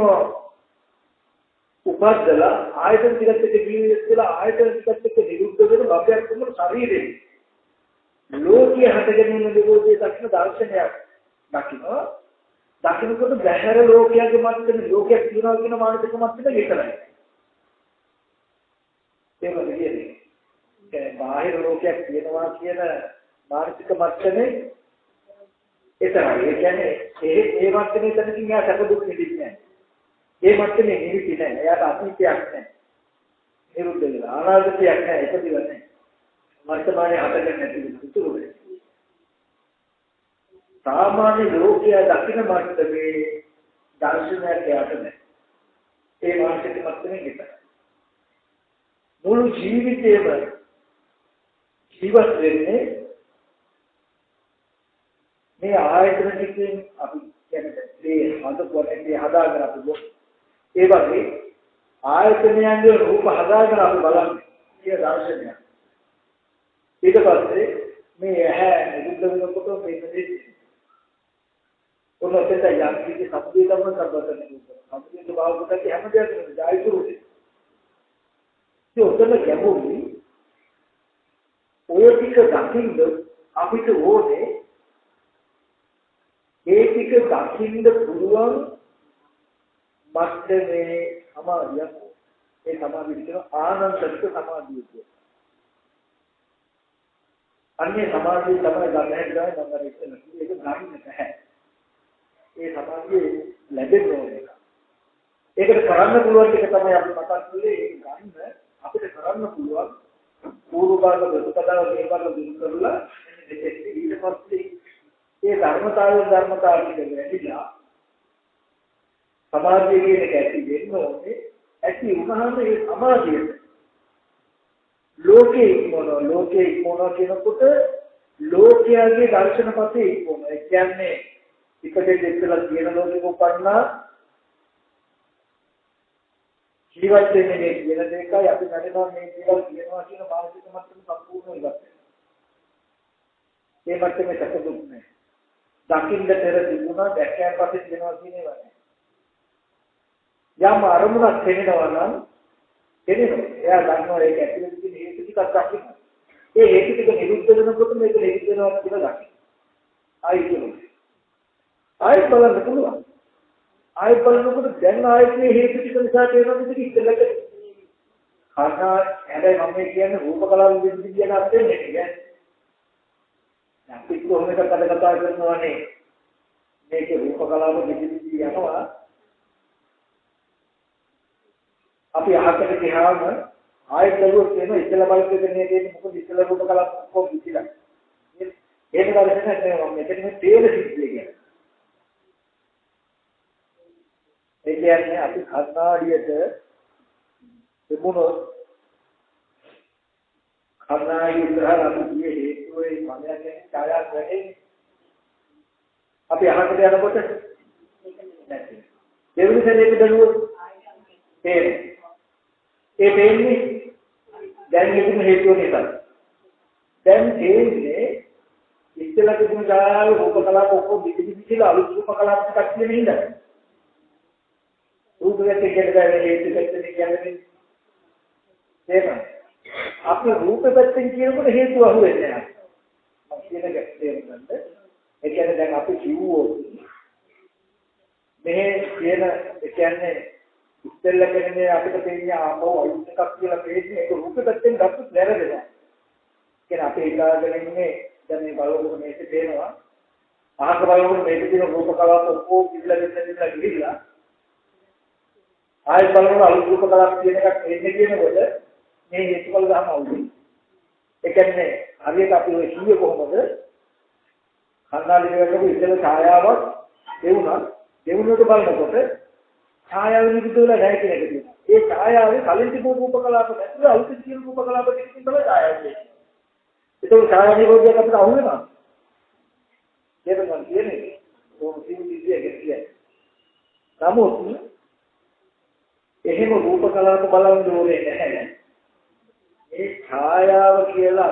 S2: උපද්දලා ආයතන ටිකත් එක්ක ජීවිතේලා ආයතන ටිකත් එක්ක නිරුද්ධ වෙන භවයක් තුන ශරීරේ ලෝකයේ හටගෙන නිරෝධයේ දක්ෂ දර්ශනයක් දකින්න දකින්නකොට බැහැර ලෝකයේ මැත්තේ ලෝකයක් තියෙනවා කියන මානසික මට්ටමට විතරයි ඒක කියන්නේ බාහිර ලෝකයක් තියෙනවා කියන මානසික මට්ටමේ ඒතරයි. ඒ කියන්නේ ඒ මට්ටමේ තනකින් යා සැප දුක් නිදින්නේ නැහැ. ඒ මට්ටමේ නිවිති නැහැ. එයාට අතීතයක් නැහැ. නිරුද්ධ වෙලා අනාගතයක් නැහැ. ඉපදිලා නැහැ. වර්තමානයේ හටගෙන නැති දුතුරුනේ. සාමාන්‍ය ලෝකයේ දකින්න මට්ටමේ දර්ශනයක් යට නැහැ. ඒ මානසික මට්ටමේ විතරයි. මුළු ජීවිතේම ජීවත් වෙන්නේ මේ ආයතන ටිකෙන් අපි කියන්නේ මේ හදපොටේ හදාගෙන අපි ඒ වගේ ආයතනයන්ගේ රූප හදාගෙන අපි බලන්නේ කියන දර්ශනය. ඊට පස්සේ මේ ඇහැ නිරුද්ධ වෙනකොට මේ ප්‍රදේශය ඔන්නතේ යම් කිසි සම්පූර්ණ කරබතන සම්පූර්ණ භාවකට හැම දෙයක්ම ජායතුරුනේ. ඒ උදේම ගැඹුරුයි ඔය ටික දකින්න අපිට ඕනේ ඒ ටික දකින්න පුළුවන් මට්ටමේ සමාධියක්. ඒ සමාධිය කියන ආනන්දක සමාධිය කියන්නේ. අන්නේ සමාධිය තමයි ගන්න හැදලා මම ඉතින් ඒක ගන්න නැහැ. ඒ සමාධිය ලැබෙන්න ඕනේ. ඒකට කරන්න පුළුවන් ටික තමයි අපි මතක් කළේ. ඒක ගන්න අපිට කරන්න පුළුවන් පූර්ව භාග ප්‍රතිපදාව මේ භාග දිනු කරලා ඊට පස්සේ ඒ ධර්මතාවය කියලාදිලා සමාධිය කියන එක ඇති වෙන්න ඕනේ. ඇති වුණාම ඒ සමාධියට ලෝකේ ඉක්මන කියනකොට ලෝකයේ දර්ශනපතේ ඉක්මන. ඒ කියන්නේ ඉපදෙන්න ඉස්සලා තියෙන ලෝකෙක උපන්නා ජීවත් වෙන්නේ මේ කියන දෙකයි අපි නැතිනම් මේ දේවල් කියනවා කියන මානසික මට්ටම සම්පූර්ණ ඉවත් වෙනවා. ඒ මට්ටමේ සැකදුක් නැහැ. දකින්න පෙර තිබුණා දැක්කයන් පස්සේ කියනවා කියන ඒවා නැහැ. යම් අරමුණක් තේරෙනවා නම් තේරෙනවා. එයා දන්නවා ඒක ඇතුලේ තියෙන හේතු ටිකක් දකින්න. ඒ හේතු ටික නිරුද්ධ වෙනකොට මේක නිරුද්ධ වෙනවා කියලා දකින්න. ආයි කියනවා. ආයි බලන්න පුළුවන්. ආයි බලනකොට දැන් ආයේ හේතු ටික නිසා තේරෙනවා මේක ඉස්සෙල්ලට කර්ණා හැබැයි මම කියන්නේ රූප කලාව විදිහට කියන අර්ථයෙන් නෙමෙයි. අපි කොහොමද කතා කරනවානේ මේක රූප කලාව විදිහට යනවා. අපි අහකට ගියාම ආයෙත් බැලුවොත් එන ඉස්සෙල්ලා බලපෑමේ තියෙන මොකද ඉස්සෙල්ලා රූප කලාව කොහොමද විදිහට. ඒක දර්ශනයක් නෙවෙයි මම මෙතන තේර සිද්ධිය කියන්නේ. ඒ කියන්නේ අපි කර්ණාඩියට තිබුණොත් කර්ණාඩිය ඉස්සරහ අපි කියේ හේතුවේ මනසේ ඡායාවක් වැඩේ. අපි අහකට යනකොට නැති. ඒ විදිහට ඒක දනුවොත් තේරෙන්නේ. ඒ දෙන්නේ දැන් මෙතන හේතුව නිසා. දැන් තේන්නේ ඉස්සෙල්ලා තිබුණු ඡායාව රූප කලාප ඔක්කොම විදිහට අලුත් රූප කලාප ටිකක් නෙමෙයි නේද? රූපයක් කියන්නේ හේතු පැත්තෙන් කියන්නේ තේරෙනවද? අපි රූප පැත්තෙන් කියනකොට හේතුව අහුවෙන්නේ නැහැ. මම කියන එක තේරුම්ගන්න. ඒ කියන්නේ දැන් අපි කිව්වොත් මේ කියන ඒ කියන්නේ ඉස්සෙල්ලා කියන්නේ අපිට තේින්නේ ආපහු අලුත් එකක් කියලා තේින්නේ ඒක රූප පැත්තෙන් ගත්තොත් වැරදෙනවා. කියන්නේ අපි හිතාගෙන ඉන්නේ දැන් මේ බලවලු මේක තේනවා. අහක බලවලු මේක තියෙන රූප කලාප ඔක්කොම ඉල්ලලා ගිහිල්ලා ආයෙත් බලන අලුත් රූප කලාප කියන එකක් එන්නේ කියනකොට මේ හේතුඵල ධර්ම අවුලයි. ඒ කියන්නේ හරියට අපි ඔය කීයේ කොහොමද? කන්නාලි දෙකක ඉතල ඡායාවක් දෙවුනට බලනකොට ඡායාව නිරුද්ධ වෙලා නැහැ කියන එක තියෙනවා. ඒ ඡායාවේ කලින් තිබු රූප කලාප නැතුව අලුත් තියෙන රූප කලාප ටිකකින් තමයි ඡායාව තියෙන්නේ. ඒක ඡායා නිරෝධයක් අපිට අහු වෙනවා. ඒක මම කියන්නේ කොහොමද කියන්නේ. නමුත් එහෙම රූප කලාප බලන්න ඕනේ නැහැ. මේ ඡායාව කියලා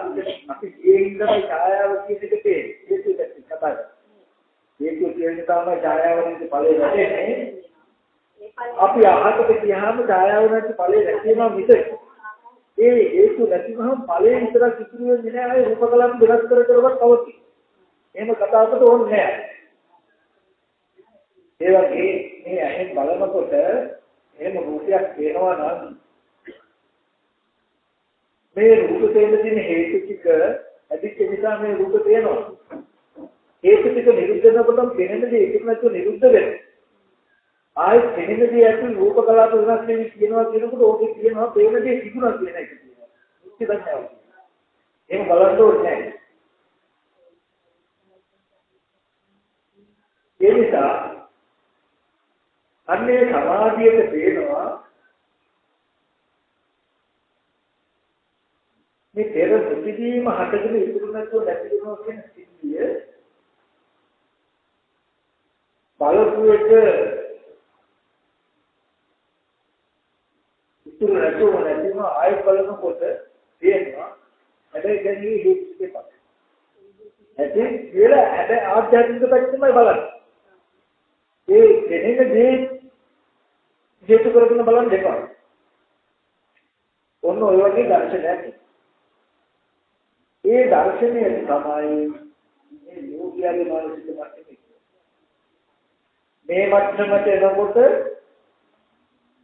S2: අපි ජීවිතේ ඡායාව කියන එක තේරෙන්නේ. ඒක කතා කරා. ඒක කියන්නේ තමයි ඡායාවෙන් ඵලෙ ලැබෙන්නේ. අපි අහකට ගියාම ඡායාව නැති ඵලෙ ලැබෙනවා මිස ඒ හේතු නැතිවම ඵලෙ විතරක් ඉතුරු වෙන්නේ නැහැ. ඒ රූප කලාප දෙකක් කරවත් කවති. එහෙම කතාවකට ඕනේ නැහැ. ඒ වගේ මේ ඇහෙන් බලනකොට එහෙම රූපයක් වෙනවා නම් මේ රූප තේන තියෙන හේතු ටික අදිච්ච නිසා මේ රූප තේනවා. හේතු ටික නිරුද්ධ වෙනකොටම පෙනෙන දේ ඒක නැතුව නිරුද්ධ වෙනවා. ආයෙත් පෙනෙන දේ ඇතුළේ රූප කලාප වෙනස් වෙන්නේ කියනවා කියනකොට ඕකේ කියනවා පේන දේ තිබුණා කියන එක කියනවා. මුක්ති දන්නේ නැහැ. එහෙම බලන්න ඕනේ නැහැ. ඒ නිසා අන්නේ සමාධියට පේනවා මේ පෙර ප්‍රතිදීම හටගෙන ඉතුරු නැතුව නැති වෙනවා කියන සිද්ධිය බලපු එක ඉතුරු නැතුව නැතිව ආයෙත් බලනකොට තේරෙනවා හැබැයි දැන් මේ හේතුකේ පස්සේ ඇයි කියලා හැබැයි ආධ්‍යාත්මික පැත්තමයි බලන්නේ ඒ දෙන්නේ දේ හේතු කරගෙන බලන්න දෙපා ඔන්න ඔය වගේ දර්ශනයක් ඒ දර්ශනය තමයි මේ යෝගියාගේ මානසික මට්ටමේ මේ මට්ටමට එනකොට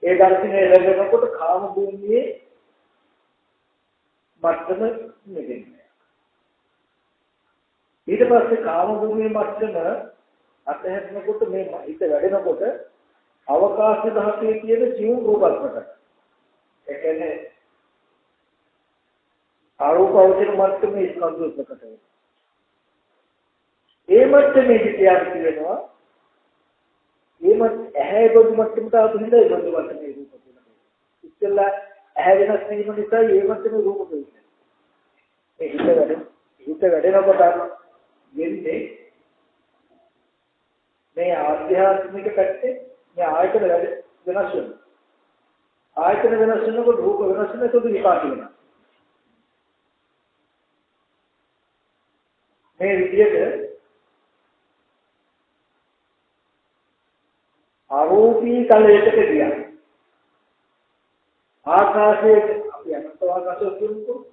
S2: ඒ දර්ශනය ලැබෙනකොට කාම භූමියේ මට්ටම නෙවෙන්නේ ඊට පස්සේ කාම භූමියේ මට්ටම අතහැරෙනකොට මේ හිත වැඩෙනකොට අවකාශ ධාතුවේ තියෙන ජීව රූපස්මට ඒ කියන්නේ ආරෝපවචන මට්ටමේ ස්කන්ධ ප්‍රකට වෙනවා. ඒ මට්ටමේ විද්‍යාව කියනවා. ඇහැ බොදු මට්ටමට ආපු හින්දා ඒ බොදු මට්ටමේ රූප තියෙනවා. ඉස්සෙල්ලා ඇහැ වෙනස් වීම නිසා ඒ මට්ටමේ රූප තියෙනවා. ඒ හිත වැඩෙනකොට වෙන්නේ මේ ආධ්‍යාත්මික පැත්තේ මේ ආයතන වෙනස් වෙනවා. ආයතන වෙනස් වෙනකොට රූප වෙනස් වෙනකොට විපාක වෙනවා. මේ විදිහට ආරෝපී තලයකට ගියා. ආකාශයේ අපි අනන්ත ආකාශය කියනකොට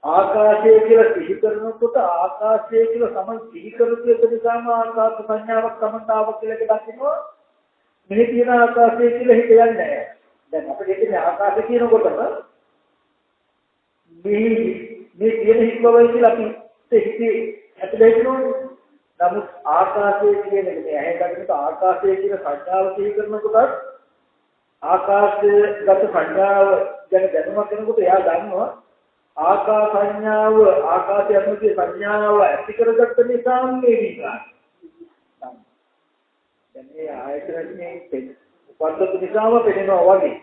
S2: ආකාශය කියලා සිහි කරනකොට ආකාශය කියලා සමන් සිහි කරපු එක නිසාම ආකාශ සංඥාවක් සමන්තාවක් කියලා එක දකින්නවා. මෙහි තියෙන ආකාශය කියලා හිත යන්නේ නැහැ. දැන් අපිට කියන්නේ ආකාශය කියනකොටම මේ තියෙන හිතවල කියලා අපි හිතේ ඇතුළේ නමුත් ආකාශය කියන එක මේ ඇහැ දකින්නට ආකාශය කියන සංඥාව සිහි කරනකොට ආකාශගත සංඥාව ගැන දැනුමක් වෙනකොට එයා දන්නවා ආකාශ සංඥාව ආකාශය අනුකේ සංඥාව ඇති කරගත්ත නිසා මේ විකාර. දැන් මේ ආයතනයේ උපද්දපු නිසාම පෙනෙනවා වගේ.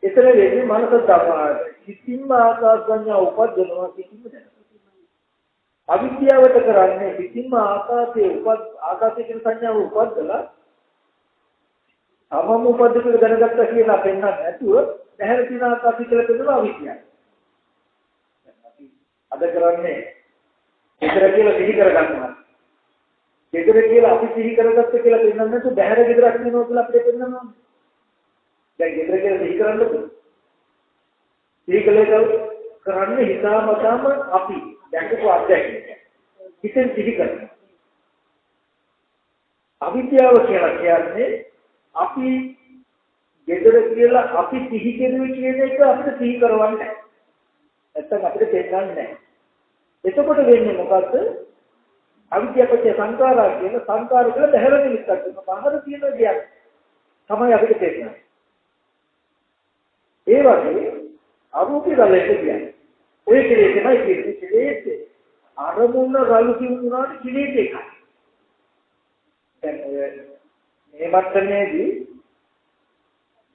S2: ඒතර වෙන්නේ මනස තමයි. කිසිම ආකාශ සංඥා උපද්දනවා කිසිම දැන අවිද්‍යාවට කරන්නේ කිසිම ආකාශයේ කියන සංඥාව උපද්දලා තමම උපද්දක දැනගත්තා කියලා පෙන්නන්නේ නැතුව දැහැර තියෙන ආකාශය කියලා පෙන්නනවා අවිද්‍යාව. අද කරන්නේ ගෙදර කියලා සිහි කරගන්නවා. ගෙදර කියලා අපි සිහි කරගත්ත කියලා පෙන්නන්නේ නැතුව දැහැර ගෙදරක් වෙනවා කියලා අපිට පෙන්නනවා. දැන් ගෙදර කියලා සිහි කරන්නද? සිහි කළේ කරන්නේ හිතාමතාම අපි දැකපු අත්දැකීම. හිතෙන් සිහි කරනවා. අවිද්‍යාව කියලා කියන්නේ අපි ගෙදර කියලා අපි සිහි කෙරුවේ කියන එක අපිට සිහි කරවන්නේ නැහැ. නැත්තම් අපිට තේරෙන්නේ නැහැ. එතකොට වෙන්නේ මොකද්ද? අවිද්‍යාවපච්චය සංකාරා කියන සංකාර කියලා බහැර නිමිත්තක් තියෙනවා. බාහිර තියෙන දෙයක් තමයි අපිට තේරෙන්නේ. ඒ වගේ අරූපී රළයට කියන්නේ ඔය කෙරේ තමයි කියන්නේ අරමුණ රළු කිව්ුණාට කිලීට එකයි. දැන් මේ මට්ටමේදී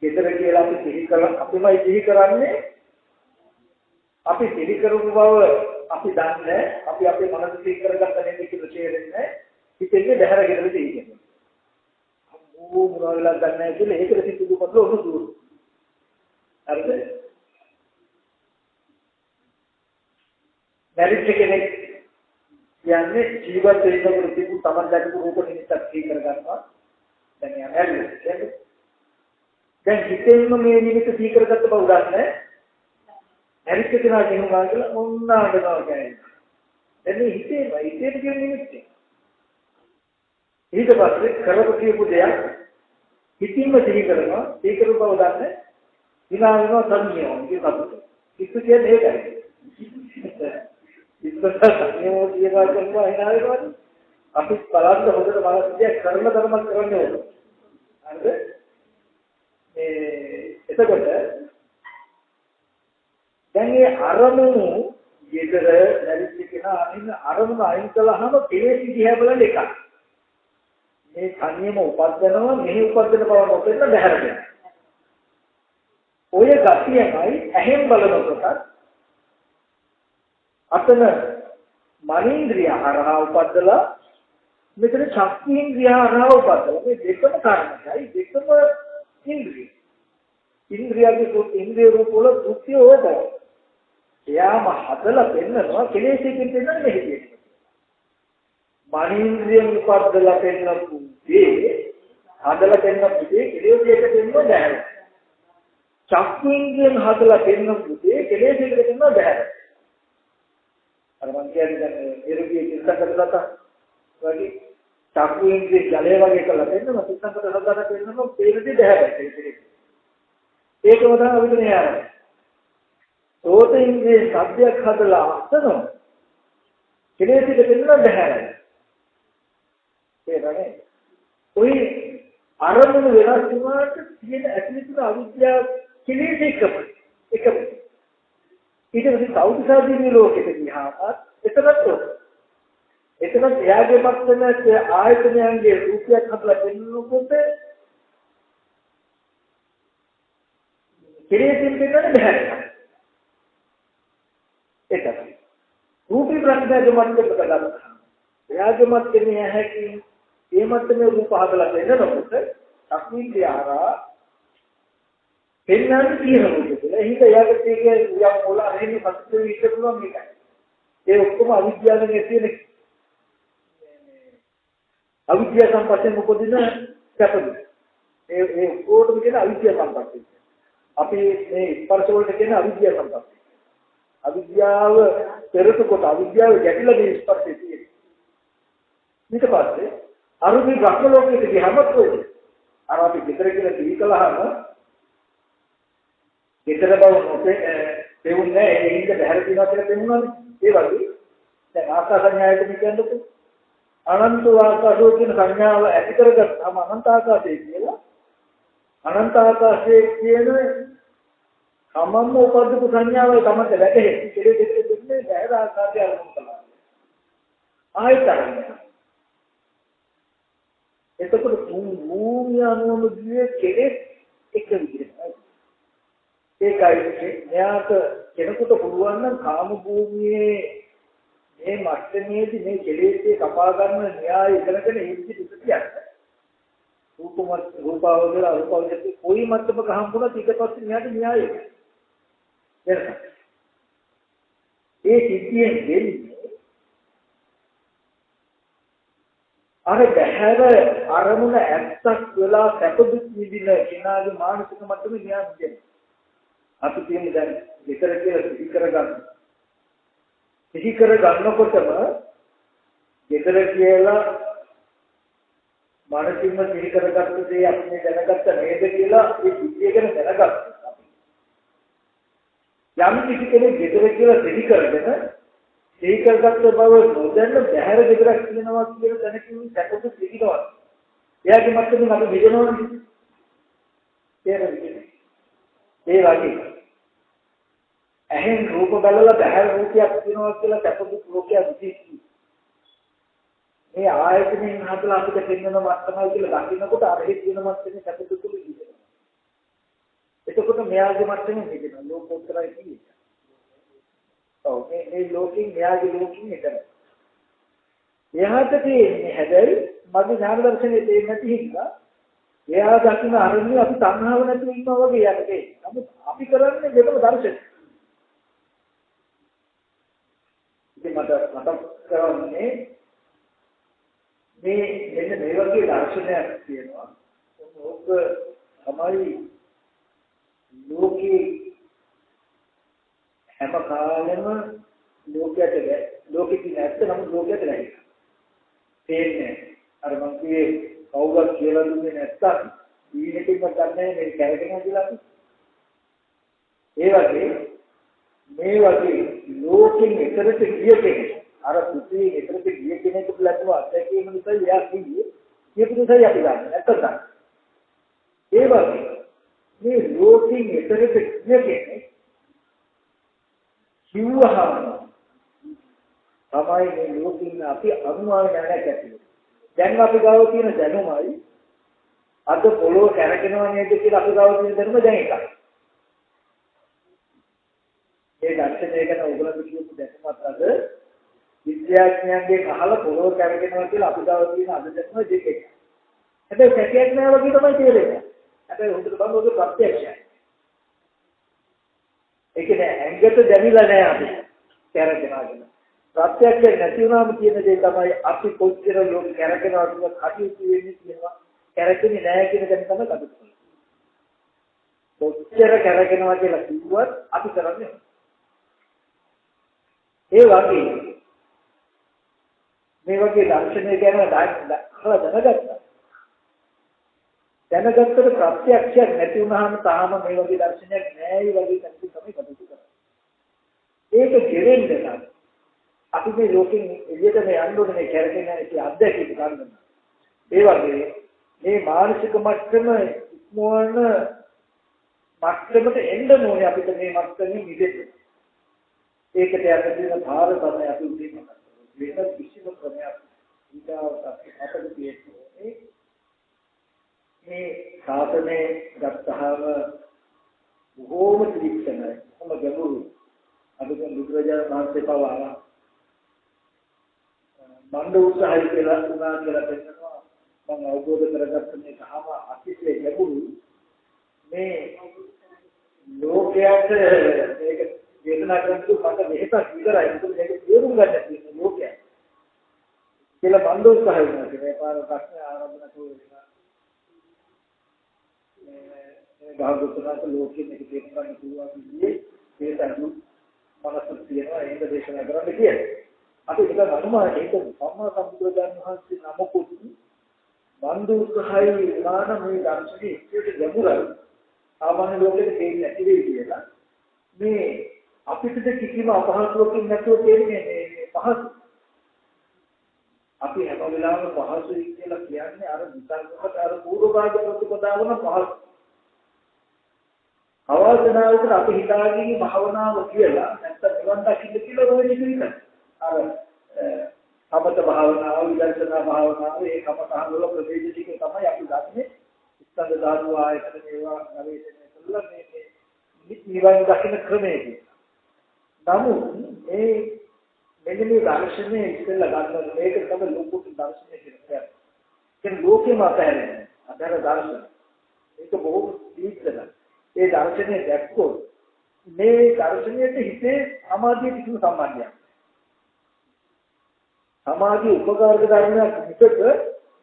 S2: ගෙදර කියලා අපි සිහි කරලා අපිමයි සිහි කරන්නේ අපි සිහි කරුණු බව අපි දන්නේ අපි අපේ මනස සිහි කරගත්ත නෙමෙයි කියලා තේරෙන්නේ හිතෙන්නේ බහැර ගෙදර තියෙන්නේ. අම්මෝ මොනවා වෙලා ගන්න නැහැ කියලා ඒකට සිතුදු පොඩ්ඩ ඔන්න දුරු. හරිද? මැරිච්ච කෙනෙක් කියන්නේ ජීවත් වෙනකොට තිබු තමන් දැකපු රූප නිමිත්තක් සිහි කරගන්නවා. දැන් යා මැරිලා. දැන් හිතෙන්ම මේ නිමිත්ත සිහි කරගත්ත බව දන්නේ. මැරිච්ච කෙනා කියනවා කියලා මොන්නාඩනවා කියන්නේ. එන්නේ හිතේ කියන නිමිත්ත. ඊට පස්සේ කරපු කියපු දෙයක් හිතින්ම සිහි කරනවා. සිහි කරපු බව දන්නේ. විනාශනවා සංඥාව කියන කපුට. චිත්ත කියන්නේ ඒකයි. ඉස්සරහ සංයමෝ කියලා කරනවා එනාවේවත් අපි බලන්න හොඳට මානසිකය කර්ම ධර්මයක් කරන්නේ ඕන. හරිද? එතකොට දැන් මේ අරමුණු යෙදර නැරිච්ච කෙනා අනින්න අරමුණ අයින් කළාම කෙලෙස් දිහා බලන එකක්. මේ සංයම උපදිනවා මෙහි උපදින බව නොදෙන්න බැහැරගෙන. ඔය ගතියමයි ඇහෙන් බලනකොට අතන මනීන්ද්‍රිය හරහා උපදලා මෙතන ශක්තිඉන්ද්‍රිය හරහා උපදලා මේ දෙකම කාරණයි දෙකම ඉන්ද්‍රිය. ඉන්ද්‍රියගේ ඉන්ද්‍රිය රූප වල දෘෂ්ටි ඕකයි. එයාම හදලා පෙන්නනවා කෙලෙසකින් පෙන්නන්නේ මෙහෙදී. මනීන්ද්‍රියෙන් උපදලා පෙන්නපු දේ හදලා පෙන්නපු දේ කෙලෙසයකට පෙන්නව බෑ. චක්කුඉන්ද්‍රියෙන් හදලා පෙන්නපු දේ කෙලෙසයකට පෙන්නව බෑ. අර මං කියන්නේ දැන් එරුගේ කිස්සකට වගේ චක්කුඉන්ද්‍රිය ජලය වගේ කළා පෙන්නනවා කිස්සකට හදලා පෙන්නනවා තේරෙන්නේ බෑ. ඒකම තමයි අපිට නෑ. සෝත ඉන්ද්‍රිය සබ්දයක් හදලා අසනවා කෙලෙසයකට පෙන්නව බෑ. ඒකනේ ඔය අරමුණු වෙනස් වුණාට තියෙන ඇතුළත අවිද්‍යාව කෙලෙස් එකම ඊට පස්සේ සෞතිසාදීනී ලෝකෙට ගියාම එතනත් එයාගේ මත්තමේ ආයතනයන්ගේ රූපයක් හදලා පෙන්වනකොට කෙලෙසින් පෙන්වන්නේ බෑ. ඒකයි රූපී ප්‍රඥාගේ මත්තමට ගන්නවා. එයාගේ මත්තමේ ඇහැකි ඒ මත්තමේ රූප හදලා පෙන්නනකොට සක්වින්ද්‍රිය ආරා පෙන්නන්නේ තියෙන රූපෙට. එහෙනම් එයාගේ තේකේ යම් මොළ අරෙන්නේ පස්සේ විශ්ල පුළුවන් මේකයි. ඒ ඔක්කොම අවිද්‍යාවෙන් තියෙන අවිද්‍යාව සම්පස්යෙන් මොකදින කැපද? ඒ ඔක්කොටම කියන අවිද්‍යාව සම්පස්ය. අපි මේ ස්පර්ශ වලට කියන අවිද්‍යාව සම්පස්ය. අවිද්‍යාව පෙරට කොට අවිද්‍යාව ගැටිලා මේ ස්පර්ශය තියෙන්නේ. ඊට පස්සේ අරුමි බ්‍රහ්ම ලෝකෙට ගියම කොහෙද? අර අපි විතර කියලා තී කළාම විතර බව නොතේ දෙවුන්නේ ඒ හිඳ බහැර තියනවා කියලා පෙන්වනවානේ. ඒ වගේ දැන් ආකාශ සංඥායට කියන්නකො අනන්ත ආකාශෝ කියන සංඥාව ඇති කරගත්තාම අනන්ත ආකාශය කියලා අනන්ත ආකාශයේ කියන සමම්ම උපද්දපු සංඥාවයි තමයි වැටහෙන්නේ. කෙලෙ දෙක දෙන්නේ බහැර ආකාශය අරමුණු කළා. ආයතන එතකොට භූමිය අනුමුදියේ කෙලෙස් එක විදිහටයි. ඒකයි මෙයාට කෙනෙකුට පුළුවන් නම් කාම භූමියේ මේ මට්ටමේදී මේ කෙලෙස්ේ කපා ගන්න න්‍යාය ඉගෙනගෙන ඒ විදිහට කියන්න. රූපාවචර අරූපාවචර කොයි මට්ටමක හම්බුණත් ඊට පස්සේ මෙයාට න්‍යායයි. ඒ සිද්ධියෙන් දෙන්නේ අර බහැර අරමුණ ඇත්තක් වෙලා සැපදුක් විඳින කෙනාගේ මානසික මට්ටමේ න්‍යාය දෙන්නේ. අපි කියන්නේ දැන් විතර කියලා සිහි කරගන්න. සිහි කරගන්නකොටම විතර කියලා මානසිකව සිහි කරගත්ත දේ අපි දැනගත්ත නේද කියලා ඒ සිද්ධිය ගැන දැනගත්තා. යම් කිසි කෙනෙක් විතර කියලා සිහි කරගෙන සිහි කරගත්ත බව නොදැන්න බහැර විතරක් කියනවා කියන දැනකින් සැපතු පිළිගනවා. එයාගේ මතකෙන් අපි විදනවනේ. ඒ වගේ ඇහෙන් රූප බලලා බහැර රූපයක් කියනවා කියලා සැපතු ලෝකයක් විදිහට මේ ආයතනෙන් හදලා අපිට පෙන්වන මත්තමයි කියලා දකින්නකොට අර හේ කියන මත්තනේ සැපතු තුල ඉඳිනවා. එතකොට මෙයාගේ මත්තනේ හිතෙනවා ලෝකෝත්තරයි කියන්නේ. ඔව් මේ ලෝකෙන් මෙයාගේ ලෝකෙන් හිතන. එයාට තියෙන්නේ හැබැයි මගේ ඥාන දර්ශනේ දෙන්නේ නැති හින්දා එයා දකින්න අරමුණ අපි තණ්හාව නැතුව ඉන්නවා වගේ යන්නේ. නමුත් අපි කරන්නේ දෙකම දර්ශනය. ඉතින් මට කරන්නේ මේ මෙන්න මේ වගේ දර්ශනයක් තියෙනවා. ඕක තමයි ලෝකේ හැම කාලෙම ලෝකෙට නැත්te නමුත් ලෝකයට නැහැ. තේන්නේ අර මං කියේ කවුරුත් කියලා දුන්නේ නැත්තම් ඊනෙකින්ම ගන්නෑ මේ කැරගෙන කියලා අපි. ඒ වගේ මේ වගේ ලෝකෙන් එතරට ගිය කෙනෙක් අර පුතේ එතරට ගිය කෙනෙකුට ලැබුණ අත්දැකීම නිසා යා කිව්වේ මේක නිසා අපි ගන්න නැත්තම් ඒ වගේ මේ ලෝකෙන් එතරට ගිය කෙනෙක් කිව්වහම තමයි මේ ලෝකෙන් අපි අනුමාන නැහැකතියි. දැන් අපි ගාව තියෙන දැනුමයි අද පොළොව කැරකෙනවා නේද කියලා අපි ගාව තියෙන දැනුම දැන් එකයි. ඒ දර්ශනය ගැන ඔයගොල්ලෝ කියපු දැනුමත් අද විද්‍යාඥයන්ගේ අහලා පොළොව කැරකෙනවා කියලා අපි ගාව තියෙන අද දැනුම දෙකයි. හැබැයි සැකයක් නෑ වගේ තමයි තේරෙන්නේ. හැබැයි හොඳට බලන්න ඔක ප්‍රත්‍යක්ෂයි. ඒක නෑ ඇඟට දැනෙලා නෑ අපි කැරකෙනවා කියලා. ප්‍රත්‍යක්ෂ නැති වුණාම කියන දේ තමයි අපි කොච්චර ලෝක කැරකෙනවා කියලා කටයුතු වෙන්නේ කියනවා. කැරකෙන්නේ නැහැ කියන දේ තමයි කටයුතු කරන්නේ. කොච්චර කැරකෙනවා කියලා කිව්වත් අපි කරන්නේ. ඒ වගේ මේ වගේ දර්ශනය ගැන දැනගත්තා. දැනගත්තට ප්‍රත්‍යක්ෂයක් නැති වුණාම තාම මේ වගේ දර්ශනයක් නැහැ වගේ කටයුතු තමයි කටයුතු කරන්නේ. ඒක කෙරෙන්න නම් අපි මේ ලෝකෙන් එළියට යන්න ඕනේ මේ කැරකෙන ඉති අත්දැකීම් ගන්න. ඒ වගේ මේ මානසික මට්ටම ඉක්මවන මට්ටමට එන්න ඕනේ අපිට මේ මට්ටමේ මිදෙන්න. ඒකට යන්න තියෙන භාර තමයි අපි උදේම කරන්නේ. වෙන කිසිම ක්‍රමයක් ඊටාවට අපිට තියෙන්නේ මේ සාසනේ ගත්තහම බොහෝම ත්‍රික්ෂණයි. කොහොම ගැඹුරු අද බුදුරජාණන් වහන්සේ පවා මණ්ඩ උත්සාහය කියලා උනා කියලා කියනවා. මම අවබෝධ කරගත්ත මේ කහම අතිශය ගැඹුරු මේ ලෝකයට මේක වේදනා කරනකොට මට මෙහෙතක් විතරයි මොකද මේක තේරුම් ගන්න තියෙන ලෝකය කියලා මණ්ඩ උත්සාහය කරනවා. ඒ පාර ප්‍රශ්න ආරම්භ කරනවා. මේ භාගතුනාට ලෝකෙ මේක තේරුම් ගන්න පුළුවන් විදිහේ ඒ තනු මනසක් තියෙනවා ඒක දේශනා කරන්න කියන්නේ. අපි ඒක අනුමාන ඒක සම්මා සම්බුදුරජාණන් වහන්සේ නමකුත් බන්දු උත්සාහය විලාන මේ දර්ශනයේ ඉච්ඡිත ගැඹුරයි. සාමාන්‍ය ලෝකෙට තේින්නේ නැති වෙයි කියලා. මේ අපිට කිසිම අපහසුවකින් නැතුව තේරෙන්නේ පහසු. අපි හැම වෙලාවෙම පහසුයි කියලා කියන්නේ අර විතරකට අර පූර්ව භාග ප්‍රතිපදාවන පහසු. අවශ්‍යතාවයට අපි හිතාගෙන භාවනාව කියලා නැත්නම් නිවන් දකින්න කියලා රෝධි කිරිකන. අර සමත භාවනාව, විදර්ශනා භාවනාව, ඒ කමතහන් වල ප්‍රවේද ටික තමයි අපි ගන්නෙ. ස්කන්ධ ධාතු ආයතන ඒවා ගවේෂණය කළා මේ නිවන් දකින්න ක්‍රමයේදී. නමුත් මේ මෙන්න මේ දර්ශනයේ ඉස්සෙල්ලා ගන්න මේක තමයි ලෝක දර්ශනය කියන්නේ. ඒ ලෝකෙම අතහැරෙන්නේ. අතහැර දර්ශන. ඒක බොහෝ දීර්ඝයි. ඒ දර්ශනය දැක්කොත් මේ දර්ශනයට හිතේ සමාධිය කිසිම සම්බන්ධයක්. සමාධිය උපකාරක ධර්මයක් විතක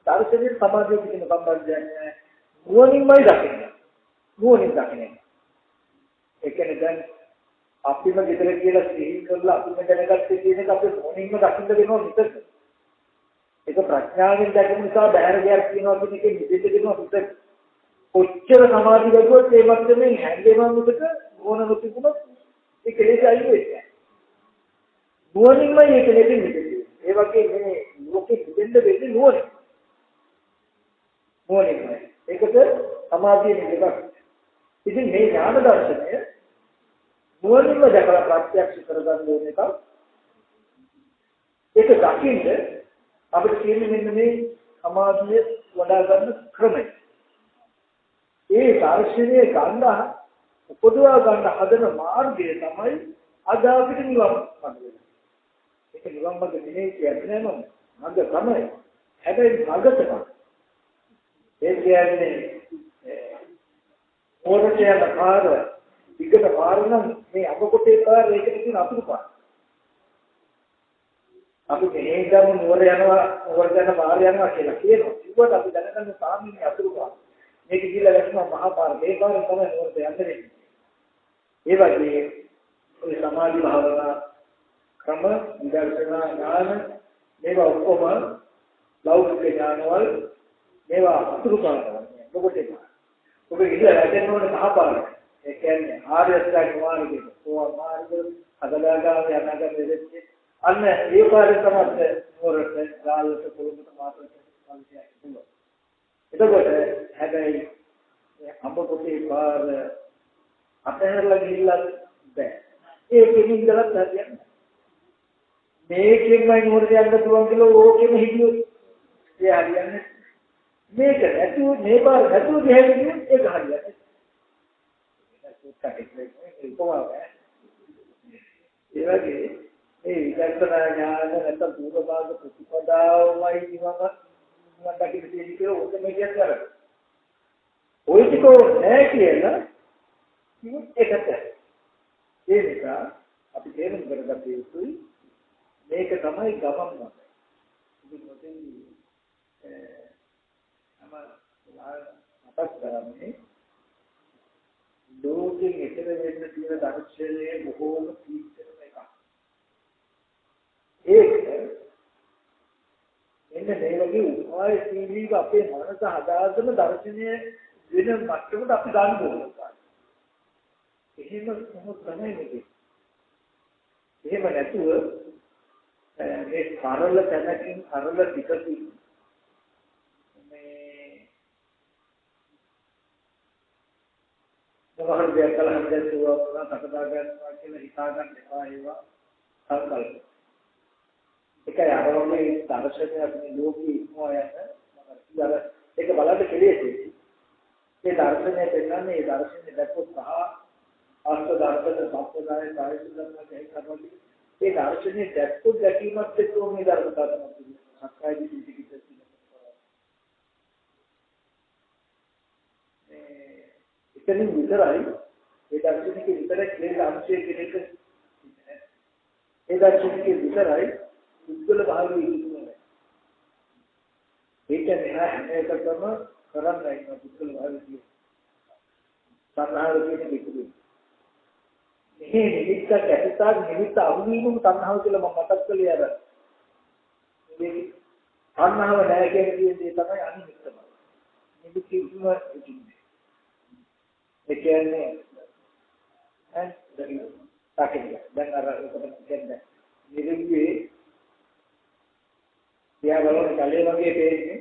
S2: දර්ශනයේ සමාධිය කිසිම සම්බන්ධයක් නැහැ. නුවණින්මයි දකින්නේ. නුවණින් දකින්නේ. ඒ කියන්නේ දැන් අපිම විතර කියලා සිහි කරලා අපිම දැනගත්තේ කියන එක අපි නුවණින්ම දකින්න වෙනවා විතක. ඒක ප්‍රඥාවෙන් දැකීම නිසා බහැර දෙයක් කියනවා කියන එකේ නිදෙස දෙනවා විතක. කොච්චර සමාධි ලැබුවත් ඒ මට්ටමේ හැංගෙනවා මුකට ඕන නොතිබුණොත් ඒ කෙලෙස් අයින් වෙන්නේ. නුවණින්මයි ඒ කෙලෙස් නිදෙන්නේ. ඒ වගේ මේ ලෝකෙ දෙන්න වෙන්නේ නුවණ. නුවණින්මයි. ඒකට සමාධිය නෙවෙයි. ඉතින් මේ ඥාන දර්ශනය නුවණින්ම දැකලා ප්‍රත්‍යක්ෂ කරගන්න ඕන එක. ඒක දකින්න අපිට කියන්නේ මෙන්න මේ සමාධිය වඩා ගන්න ක්‍රමය. ඒ දර්ශනයේ ගන්න උපදවා ගන්න හදන මාර්ගය තමයි අද අපිට නිවන් මාර්ගය. ඒක නිවන් මාර්ග නෙමෙයි කියන්නේ නම. මාර්ග තමයි. හැබැයි මාර්ග තමයි. ඒ කියන්නේ ඕනට යන පාර විකට පාර නම් මේ අපකොටේ පාර ඒකට තියෙන අතුරු පාර. අපි මේ ඉඳන් නුවර යනවා නුවර යන පාර යනවා කියලා කියනවා. ඒකට අපි දැනගන්න සාමාන්‍ය අතුරු පාර. මේක කියලා ලක්ෂණ මහා පාර මේ පාරෙන් තමයි නුවරට යන්නේ. ඒ වගේ ඔය සමාධි භාවනා ක්‍රම විදර්ශනා ඥාන මේවා ඔක්කොම ලෞකික ඥානවල මේවා අතුරු පාරවල්. ඔබට ඔබ ඉතින් රැඳෙන්න ඕනේ මහා පාර. ඒ කියන්නේ ආර්ය අෂ්ටාංග මාර්ගයේ සෝවාන් මාර්ග, අගදාගාම යනගම දෙන්නේ අන්න ඒ පාරේ තමයි මොරට ගාල්ලට පොළොමට මාතෘකාවක් තියෙනවා. එතකොට හැබැයි අඹ පොතේ පාර අතහැරලා ගිහිල්ලා බෑ. ඒකෙන් ඉඳලා හරියන්නේ. මේකෙන්මයි නුවරට යන්න පුළුවන් කියලා ඕකෙම හිතුවොත් ඒ හරියන්නේ. මේක නැතුව මේ පාර නැතුව ගිහින් ඒක හරියන්නේ. ඒ වගේ මේ විදර්ශනා ඥාන නැත්නම් පූර්ව භාග ප්‍රතිපදාවමයි නිවම මට කිව්වේ කියලා ඕක මේ කියන්නේ. ඔය ටික නෑ කියලා ඒකට. ඒ නිසා අපි තේරුම් කරගන්න යුතුයි මේක තමයි ගමන් මඟ. ඉතින් මොකෙන් මතක් කරන්නේ ලෝකෙන් එතර වෙන්න තියෙන දර්ශනයේ බොහෝම තීක්ෂණ එකක්. ඒක එන්න මේ වගේ උපායශීලීව අපේ මනස හදාගෙන දර්ශනය වෙන මට්ටමකට අපි ගන්න ඕනේ. එහෙම කොහොමද තමයි මේක? එහෙම නැතුව මේ සරල තැනකින් සරල පිටකින් මොකක්ද දෙයක්ලා හදලා තකදා ගන්නවා කියලා හිතා ගන්න එපා ඒවා සංකල්ප. ඒකයි අරෝමේ දර්ශනයක් මේ ලෝකේ ඉක්මවා යන ඒක බලන්න කෙලෙසේ. මේ දර්ශනය දෙන්නන්නේ මේ දර්ශනේ දැක්කොත් සහ අර්ථ දර්ශන සම්ප්‍රදාය සාහිත්‍ය ධර්ම දෙක කරවලි ඒ දර්ශනේ දැක්කොත් දැකීමත් එක්ක මේ ධර්මතාවයක් තියෙනවා. සක්කාය දිට්ඨිය කිසිම එතනින් විතරයි ඒ දර්ශනික විතරක් ක්ලේශ අංශය කෙනෙක් ඒ දර්ශනික විතරයි උද්ගල භාවයේ ඉන්නේ. ඒක එකකම කරන්නේ උද්ගල භාවයේ. තණ්හාව කියන්නේ විකුදු. මේ නිමිත්ත කැපිටා නිමිත්ත අහුවීමම තණ්හාව කියලා මම මතක් කළේ අර. මේ තණ්හාව නැහැ කියන දේ තමයි අනිමිත්තම. නිමිති ඉක්ම ඉන්නේ. ඒ කියන්නේ දැන් අර කියන්නේ නිරුගේ තියාගන්න ජලය වගේ පේන්නේ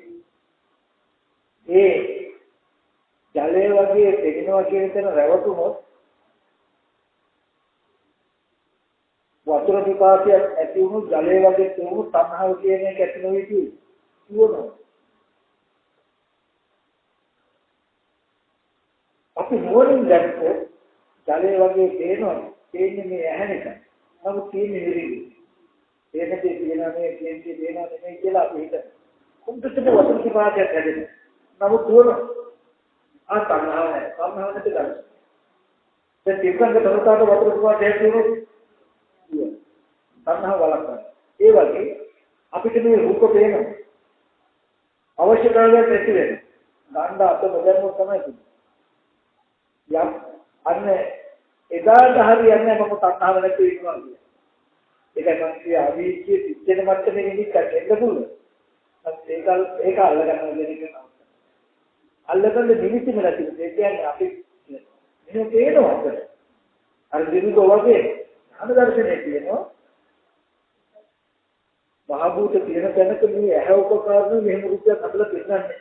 S2: ඒ ජලය වගේ පෙනෙනවා කියන තැන රැවටුනොත් වතුර පිපාසයක් ඇති වුණු ජලය වගේ තේරුණු තණ්හාව කියන එක ඇති නොවි කියනවා. අපි නුවණින් දැක්කොත් ජලය වගේ පේනවා. පේන්නේ මේ ඇහැ නිසා. නමුත් තියෙන්නේ නිරිවි. ඒකේ තියෙනවා මේ කියන්නේ දෙනවා නෙමෙයි කියලා අපි හිතනවා. කුම්පිටේ වතුර පිපාසයක් හැදෙනවා. නමුත් දුවන තණ්හාව නැහැ. තණ්හාව නැති කරන්නේ. දැන් තිබ්බංග තනතාවට වතුර පිපාසයක් තියෙනවා. තණ්හාව වලක්වන. ඒ වගේ අපිට මේ රූප පේනවා. අවශ්‍යතාවයක් නැති වෙනවා. ගන්න අත නොදැම්මොත් තමයි තියෙන්නේ. යම් අන්න එදාට හරියන්නේ මම තණ්හාව නැති වෙනවා කියන්නේ. ඒකයි මම කිය අවීචයේ සිච්චෙන මට්ටමේ නිමිත්තක් එන්න පුළුවන්. ඒක අල්ලගන්නවා කියන එක නෑ. අල්ලගන්න නිමිතිම නැති. ඒ කියන්නේ අපි මෙහෙම පේනවා අපිට. අර දිනුක වගේ අනුදර්ශනයේ තියෙනවා. මහ භූත තියෙන තැනක මේ ඇහැ උපකරණ මෙහෙම රුපියක් හදලා දෙන්නන්නේ.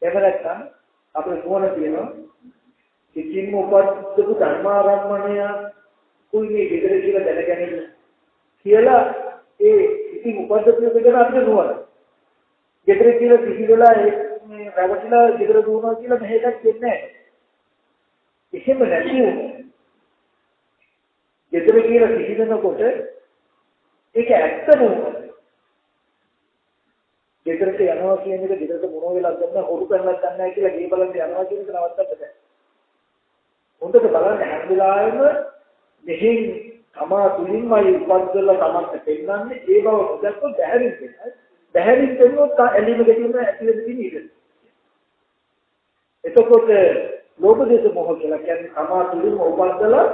S2: එහෙම නැත්නම් අපේ නුවණ තියෙනවා. කිසිම උපද්දපු ධර්මාරම්මණය කුයිනේ විතර කියලා දැනගැනීම කියලා ඒ ඉතින් උපද්දපු දෙකන අපිට නුවණ. විතර කියලා කිසි වෙලා මේ රැවටිලා විතර දුවනවා කියලා මෙහෙටක් දෙන්නේ නැහැ. එහෙම නැති වුණා. විතර කියලා කිසි දෙනකොට ඒක ඇත්ත නෙවෙයි. විතරට යනවා කියන එක විතරට මොන වෙලාවද ගන්න හොරු කරලක් ගන්න නැහැ කියලා ගේ බලන්න යනවා කියන එක නවත්තන්න බෑ. හොඳට බලන්න හැම වෙලාවෙම මෙහෙන් තමා තුලින්මයි උපද්දලා තමන්ට පෙන්නන්නේ ඒ බව නොදැක්කොත් බැහැරින් වෙනවා. බැහැරින් දෙන්නොත් ඇලීම ගැටීම ඇති වෙන්න තියෙන ඉඩ. එතකොට ලෝභ දේශ මොහ කියලා කියන්නේ තමා තුලින්ම උපද්දලා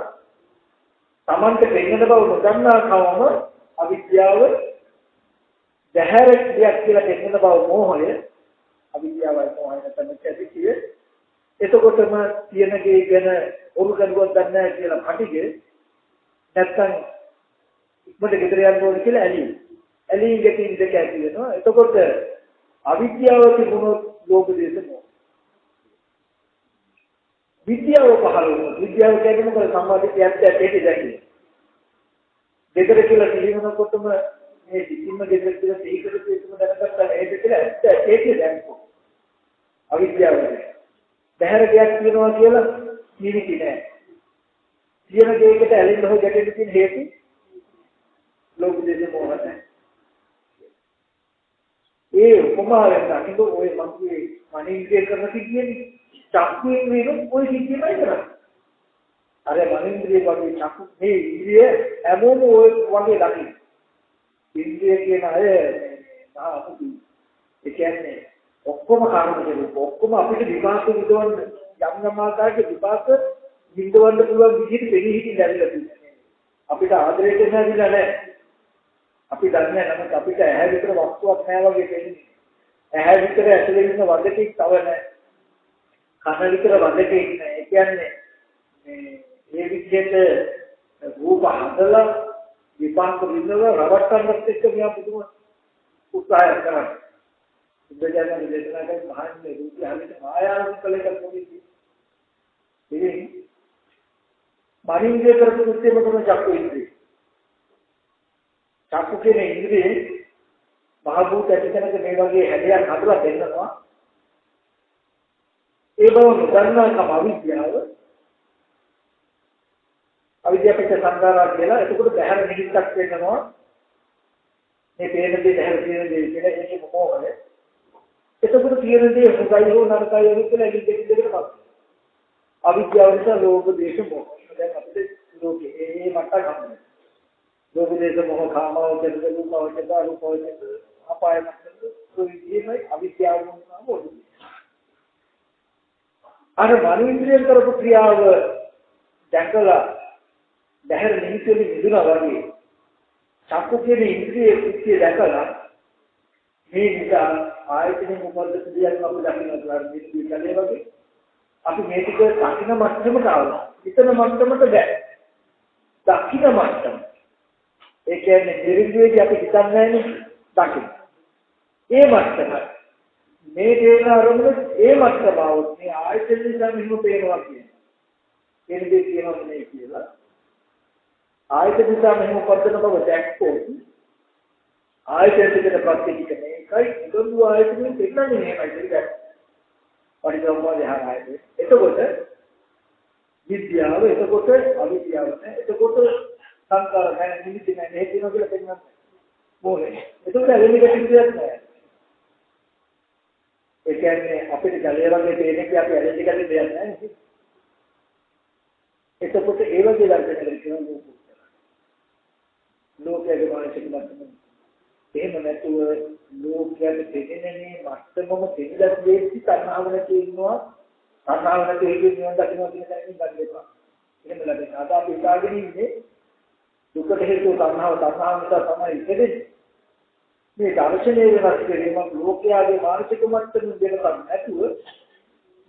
S2: තමන්ට පෙන්නන බව නොදන්නා කවම අවිද්‍යාව බැහැරක් දෙයක් කියලා පෙන්නන බව මෝහය අවිද්‍යාවයි මෝහය නැත්නම් ඇති කියේ එතකොටම තියෙන ගේ ගැන උරු කරුවක් දන්නේ නැහැ කියලා කටිගේ නැත්තම් ඉක්මනට ගෙදර යන්න ඕනේ කියලා ඇලී ගැටීම් දෙක ඇති වෙනවා. එතකොට අවිද්‍යාව තිබුණොත් ලෝභ දේශ මොහ. විද්‍යාව පහළ වුණා. විද්‍යාව කියන්නේ මොකද? සම්මාදිට ඇත්ත දැකීම. ගෙදර කියලා සිහිනකොටම මේ සිතින්ම ගෙදර කියලා සිහිකරපු එකම දැනගත්තා නේද කියලා ඇත්ත දැක්කෝ. අවිද්‍යාවනේ. බහැර දෙයක් කියනවා කියලා නිවිති නෑ. කියන දෙයකට ඇලෙන්න හොය ගැටෙන්න තියෙන හේතු ලෝභ දේශ මොහ නැහැ. ඒ උපමාවෙන් දකින්න ඔය මගේ මනින්ද්‍රිය කරන සිද්ධියනේ චක්කුවෙන් වෙන ඔය සිද්ධියමයි කරන්නේ. අර මනින්ද්‍රිය වගේ චක්කු මේ ඉන්ද්‍රිය හැමෝම ඔය වගේ දකින්න. ඉන්ද්‍රිය කියන අය මහා ඒ කියන්නේ ඔක්කොම කාර්යවල ඔක්කොම අපිට විපාක විදවන්න යම් ආකාරයක විපාක විදවන්න පුළුවන් විදිහට දෙවි හිතින් දැරිලා තියෙනවා. අපිට ආදරයට නැතිලා නැහැ. අපි දන්නේ නැහැ නමුත් අපිට ඇහැ විතර වස්තුවක් නැහැ වගේ දෙන්නේ. ඇහැ විතර ඇතුලේ ඉන්න වදකෙක් තව නැහැ. කන විතර වදකෙක් නැහැ. ඒ කියන්නේ මේ විදිහට රූප හදලා විපාක විඳලා රවට්ටන්නත් එක්ක මෙයා පුදුම උත්සාහයක් කරනවා. බුද්ධජනක දේශනා කරන මහන්නේ රූපය හැමිට මායාවක් කළේක පොඩි. ඉතින් මනින්දේ කරපු කෘත්‍යම තමයි චක්කු ඉන්ද්‍රිය. චක්කු කියන ඉන්ද්‍රියේ මහ භූත ඇතිකනක මේ වගේ හැඩයක් හදලා දෙන්නවා. ඒ බව නොදන්නාකම අවිද්‍යාව. අවිද්‍යාව පිට සංකාරා කියලා එතකොට බහැර නිහිතක් වෙනවා. මේ පේන දේ බහැර තියෙන දේ කියලා ඒකේ මොකෝවද? එතකොට තියෙන දේ හොඳයි හෝ නරකයි කියලා ඉතින් දෙකට පස්සේ. අවිද්‍යාව නිසා ලෝභ දේශ මොහ. දැන් අපිට ලෝකේ මේ මට්ටම් ගන්න. ලෝභ දේශ මොහ කාමවචර රූපවචර රූපවචර අපාය මට්ටම් ප්‍රවිදීමයි අවිද්‍යාව වුණාම ඕනේ. අර මනින්ද්‍රිය කරපු ක්‍රියාව දැකලා බහැර නිහිතෙලි මිදුණා වගේ චක්කු කියන ඉන්ද්‍රියේ කුක්තිය දැකලා මේ නිසා ආයතනෙ මොකද්ද කියලාම අපි දකින්නවා මේ වගේ අපි මේ ටික දකින්න මට්ටමට ආවා. හිතන මට්ටමට බෑ. දකින්න මට්ටම. ඒ කියන්නේ නිර්විද්‍යේදී අපි හිතන්නේ නැන්නේ දකින්න. ඒ මට්ටම මේ දේන අරමුණ ඒ මට්ටම આવොත් මේ ආයතන නිසා මෙහෙම පේනවා කියන්නේ. ඒ දෙය කියනවා නේ කියලා. ආයතන නිසා මෙහෙම පද්දන බව දැක්කොත් ආයතන දෙකට ප්‍රත්‍යක්ෂ මේකයි ඉදොඳු ආයතනෙ දෙන්නන්නේ මේකයි දෙයක්. පරිදෝමෝ දහායයි. එතකොට විද්‍යාව එතකොට අවිද්‍යාව නැහැ. එතකොට සංකාර නැහැ නිමිති නැහැ. මේ දිනවල කියලා පෙන්නන්නේ. මොහේ. එතකොට ඇලෙමිට කිසියක් නැහැ. ඒ කියන්නේ අපිට ජලය වගේ තේරෙන්නේ අපි ඇලෙච්ච ගැටේ දෙයක් නැහැ. එතකොට ඒ වගේ ධර්මයකට කියනවා ලෝකයේ මානසික මට්ටම. එහෙම නැතුව ලෝකයේ තේරෙන්නේ මට්ටමම තේරිලා දෙච්ච තණ්හාව නැති ඉන්නවා. තණ්හාව නැති හේතුන් නිවන් දකින්න කියන තැනකින් ගන්න එපා. එහෙම ලැබෙන. අද අපි ඉඳගෙන ඉන්නේ දුකට හේතුව තණ්හාව නිසා තමයි ඉන්නේ. මේ දර්ශනයේ වෙනස් කිරීම ලෝකයාගේ මානසික මට්ටම වෙනසක් නැතුව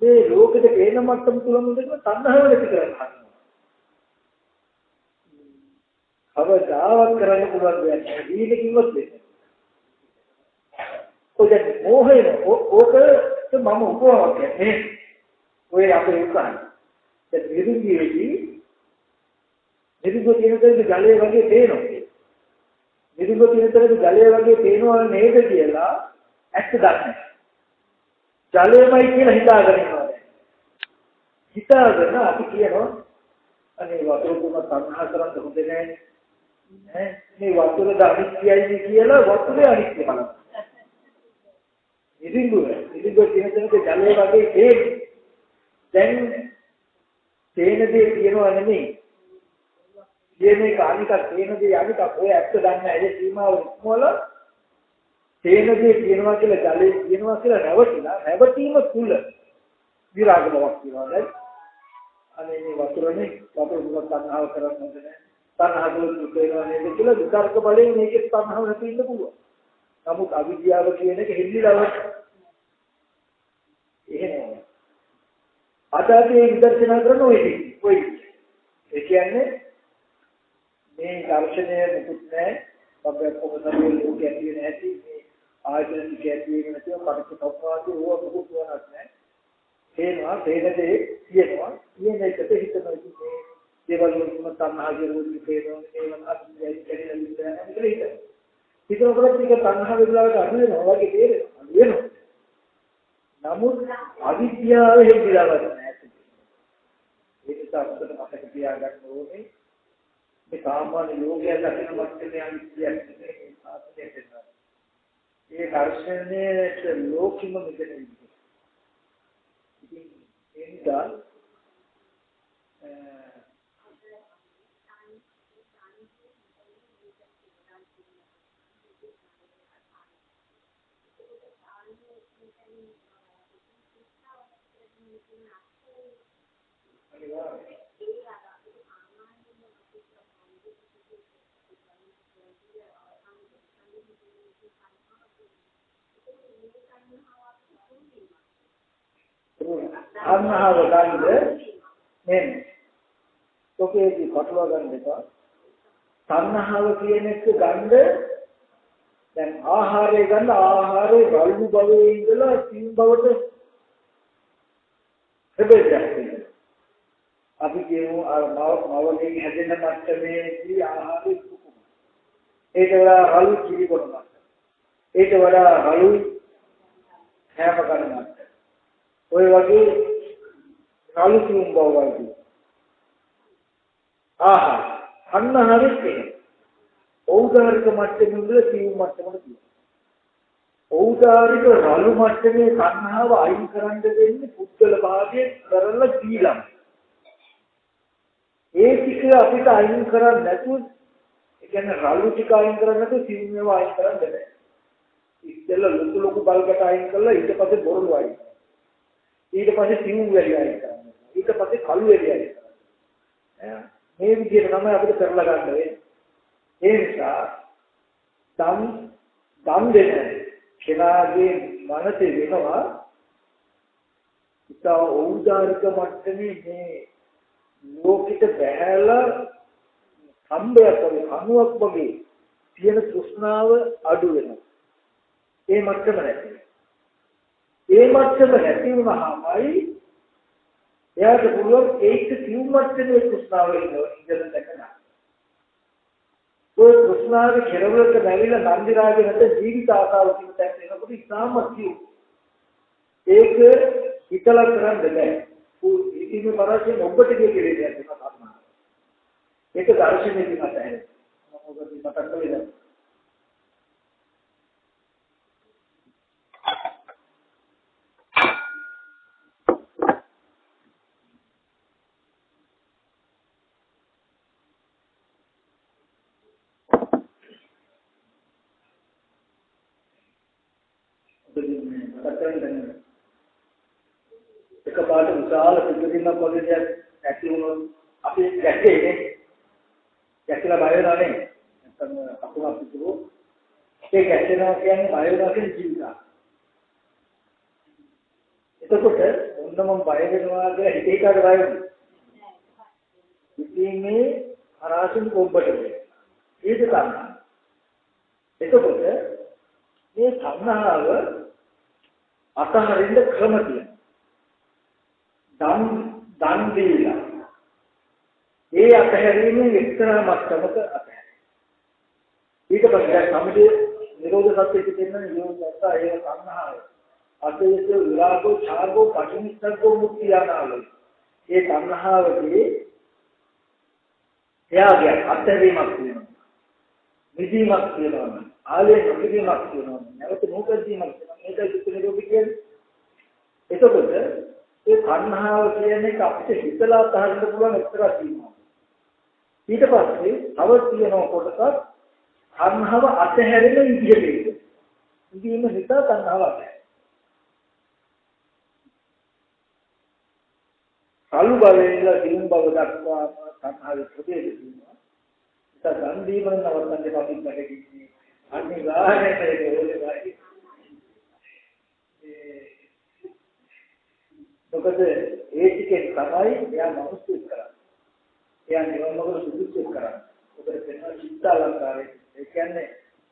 S2: මේ ලෝකෙට පේන මට්ටම තුලම ඉඳලා තණ්හාව නැති කරගන්නවා. අවදාවක් කරන්න පුළුවන් දෙයක් නෑ. දීලකින්වත් වෙන්නේ. ඔය මොහේ ඕක මම උපවාවක් කියන්නේ. ඔය අපේ උකහන. ඒ විදුලියේදී විදුලිය තියෙන ජලය වගේ පේනවා. විදුලිය තියෙන ජලය වගේ පේනවා නේද කියලා ඇත්ත දන්නේ. ජලයමයි කියලා හිතාගෙන ඉන්නවා. හිතාගෙන අපි කියනවා අනේ වතුර තුන තණ්හා කරන්න හොඳ නෑ. මේ වතුර අනිත්‍යයි කියලා වතුරේ අනිත්‍ය බලන්න. ඉදිරිය තියෙන ජලය වගේ ඒ දැන් තේනදී කියනවා නෙමෙයි. කියන්නේ කානික තේනදී අනික ඔය ඇත්ත දන්නේ නැහැ. ඒ සීමාව ඉක්මවල තේනදී කියනවා කියලා ජලය කියනවා කියලා රැවටීම තුල විරාග බවක් කියනවා. දැන් අනේ මේ වතුරනේ වතුර දුක තණ්හාව කරන්නේ නැහැ. තණ්හා දුක වෙනවා නේද කියලා විතර්ක බලයෙන් මේකේ තණ්හාව නැති ඉන්න පුළුවන්. නමුත් අවිද්‍යාව කියන එක හෙල්ලිලව එහෙම අද අපි විදර්ශනා කරන ඔය ඒ කියන්නේ මේ දර්ශනය මුකුත් නැහැ. අපේ කොහොමද ලෝක ඇති නැති මේ ආයතන කැටි වෙන නැතිව පරිච්ඡේදවාදී ඕවා මුකුත් නැහැ. ඒනවා තේනදේ කියනවා කියන එකට හිතනවා මේ දේවල් වලින් තණ්හාගේ රෝධි තේරෙනවා ඒවන් අත්‍යයි කැඩෙන විදිහට හිතනවා. හිතනකොට මේක තණ්හා වේලාවට අඩු වෙනවා වගේ තේරෙනවා. නමුත් අවිද්‍යාව හේතුලාවක් නැහැ. ඒක තමයි අපිට තියාගන්න ඕනේ. මේ සාමාන්‍ය යෝගය දකින මට්ටමේ අවිද්‍යාවක් නේ සාපේක්ෂ වෙනවා. ඒ දර්ශනයේ ලෝකිම මෙතන එනිසා අන්හව ගන්න මෙන්න ඔකේදී කටලවා ගන්න එපා. තණ්හාව කියන එක ගන්න දැන් ආහාරය ගන්න ආහාරේ වල්ු භවයේ ඉඳලා සිං භවට හැබැයි අපි කියමු මවගේ හැදෙන මට්ටමේදී ආහාරය සුකුම. ඒක වඩා රළු කිරි කොටමක්. ඒක වඩා රළු හැම ගන්නක්. ඔය වගේ රළු සිං භවවලදී අන්නහරිත් ඖදාරික මට්ටමේ ඉඳලා සිං මට්ටමට තියෙනවා. ඖදාරික රළු මට්ටමේ සංහාව අයින් කරන්න දෙන්නේ පුද්ගල භාගයේ කරලා දීලා. ඒ ටික අපිට අයින් කරන්නේ නැතුව ඒ කියන්නේ රළු ටික අයින් කරන්නේ නැතුව සිං ඒවා අයින් කරන්න බෑ. ඉස්සෙල්ලා ලොකු බල්කට අයින් කරලා ඊට පස්සේ බොරළු අයින් කරනවා. ඊට පස්සේ සිං වැලි අයින් කරනවා. ඊට පස්සේ කළු වැලි අයින් කරනවා. මේ විදිහට තමයි අපිට කරලා ගන්න වෙන්නේ. ඒ නිසා දම් දෙන කෙනාගේ මනසේ වෙනවා ඉතා ඖදාරික මට්ටමේ මේ ලෝකිත බහැලා සම්බයක් වගේ කණුවක් වගේ තියෙන තෘෂ්ණාව අඩු වෙනවා. ඒ මට්ටම නැති. ඒ මට්ටම නැති වුණාමයි එයාට පුළුවන් ඒක සිව් මට්ටමේ තෘෂ්ණාව ඉඳලා දැකගන්න. ඔය තෘෂ්ණාවේ කෙරවලට බැරිලා නන්දි රාගේ නැත ජීවිත ආසාව කියන තැන එනකොට ඉතාමත් සිව්. ඒක හිතලා කරන්න බෑ. ඉතින් පරාසය ඔබට කියන්නේ නැහැ. ඒක දර්ශනයකින් මත ඇහෙන. මොකද මතක් කළේ එක පාට විශාල පිටුදින්නක් වගේ දෙයක් ඇති වුණොත් අපි ගැටේනේ ගැටලා බය වෙනවා නේ නැත්නම් අපුණක් පිටුව ඒ ගැටේනවා කියන්නේ බය වෙනවා කියන ජීවිතය. එතකොට ඔන්න මම බය වෙනවා කියලා හිතේ කාට බය වෙන්නේ? ඉතින් මේ අරාසින් කොම්බට වෙන්නේ. ඒක තමයි. එතකොට මේ සංහාව අතහරින්න ක්‍රම තියෙනවා. දන් දීලා ඒ අතහැරීමේ එක්තරා මට්ටමක අතහැරීම. ඊට පස්සේ සම්මුතිය නිරෝධ සත්‍යයේ තියෙන නිරෝධ සත්‍ය ඒ සංහාව. අතේස විරාගෝ ඡාගෝ පටිනිස්සග්ගෝ මුක්ති යනාලෝ. ඒ සංහාවදී එයාගේ අත්හැරීමක් තියෙනවා. නිදීමක් තියෙනවා. ආලේ නිදීමක් තියෙනවා. නැවත මොකදීමක් තියෙනවා. මේක චිත්ත නිරෝධී කියන්නේ. එතකොට ඒ කර්ණහාව කියන්නේ අපිට හිතලා අතහරින්න පුළුවන් එක්තරා තියෙනවා. ඊට පස්සේ තව තියෙන කොටසක් කර්ණහාව අතහැරෙන විදිහට. ඉතින් මේ හිත කර්ණහාව අතහැරෙන. කලු බලේලා දිනුම් බව දක්වා කර්ණහාවේ ප්‍රදේශ තියෙනවා. ඒක ගන්ධීමන නවත්තන්නේ අපි බඩගින්නේ. අනිවාර්යයෙන්ම ඒක ඕනේ වයි. මොකද ඒ ටිකෙන් තමයි එයා මනුස්සයෙක් කරන්නේ. එයා නිවන් මාර්ග සුදුසුෙක් කරන්නේ. ඔබට වෙන විශාලකාරී ඒ කියන්නේ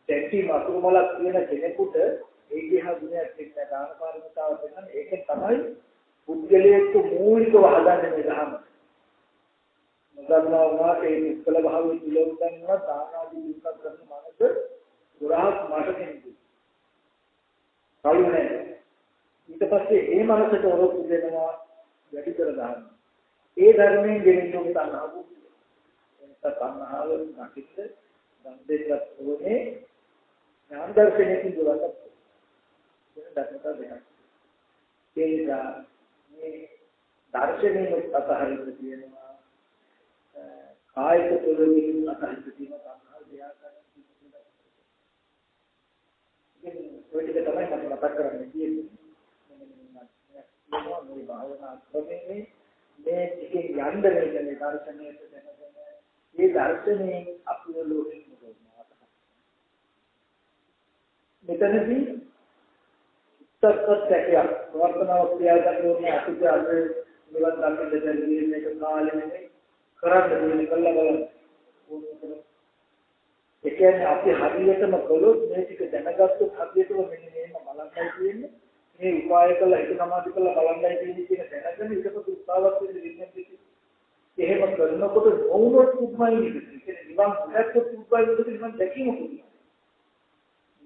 S2: දෙටි වතුරුමලක් කියන කෙනෙකුට ඒ දිහා ගුණයක් එක්ක දාන පාරමිතාව දෙන්න ඒකෙන් තමයි පුද්ගලයෙක් මූලිකව හදන්නේ මේ ධර්ම. මොකදනවා වුණාට ඒ නිස්කල භාවයේ පිළිවෙලක් දාන ආදී විස්තර කරන මානස ගොඩාක් මට කෙනෙකුයි. කවුරුනේ ඊට පස්සේ ඒ මනසට ඔරොත්තු දෙනවා වැඩි කර ගන්න. ඒ ධර්මයෙන් ගෙනින්න උන් තනහව. එතන තනහව නැතිද සම්දේශවත් උනේ ඥාන දර්ශනයෙන් දුරකට. වෙන ධර්මතා දෙකක්. ඒ නිසා මේ දර්ශනයේ අතහරින්න තියෙනවා. කායික තුළින් අතහරින්න තියෙනවා තනහව දෙයක් ගන්න. ඉතින් ඔය ටික තමයි මම මතක් කරන්නේ කියන්නේ. මේ භාවනා ක්‍රමයේ මේ ටිකෙන් යන්න වෙන මේ දර්ශනයට දැනගෙන මේ දර්ශනයෙන් අපේ ලෝකෙ මොකක්ද මෙතනදී සත්‍යත්‍යය වර්තමාන ක්‍රියාදාමයේ අතිජ අද නිවන් ධර්ම දෙදෙන්නේ මේක කාලෙන්නේ කරන්න දෙන්නේ කළා බලන්න ඒ කියන්නේ අපි හරියටම කළොත් මේ ටික දැනගත්තොත් හරියටම මෙන්න මේම බලන්නයි තියෙන්නේ මේ උපාය කළ හිත සමාධි කළ බලන්නයි තියෙන්නේ කියන දැනගෙන ඊටපස්සේ උත්සාහවත් වෙන්න විඥානයේ එහෙම කරනකොට නොවුනොත් උත්මයි ඉන්නේ කියන්නේ නිවන් දැක්කොත් උත්මයි වෙද්දී නිවන් දැකීම පුළුවන්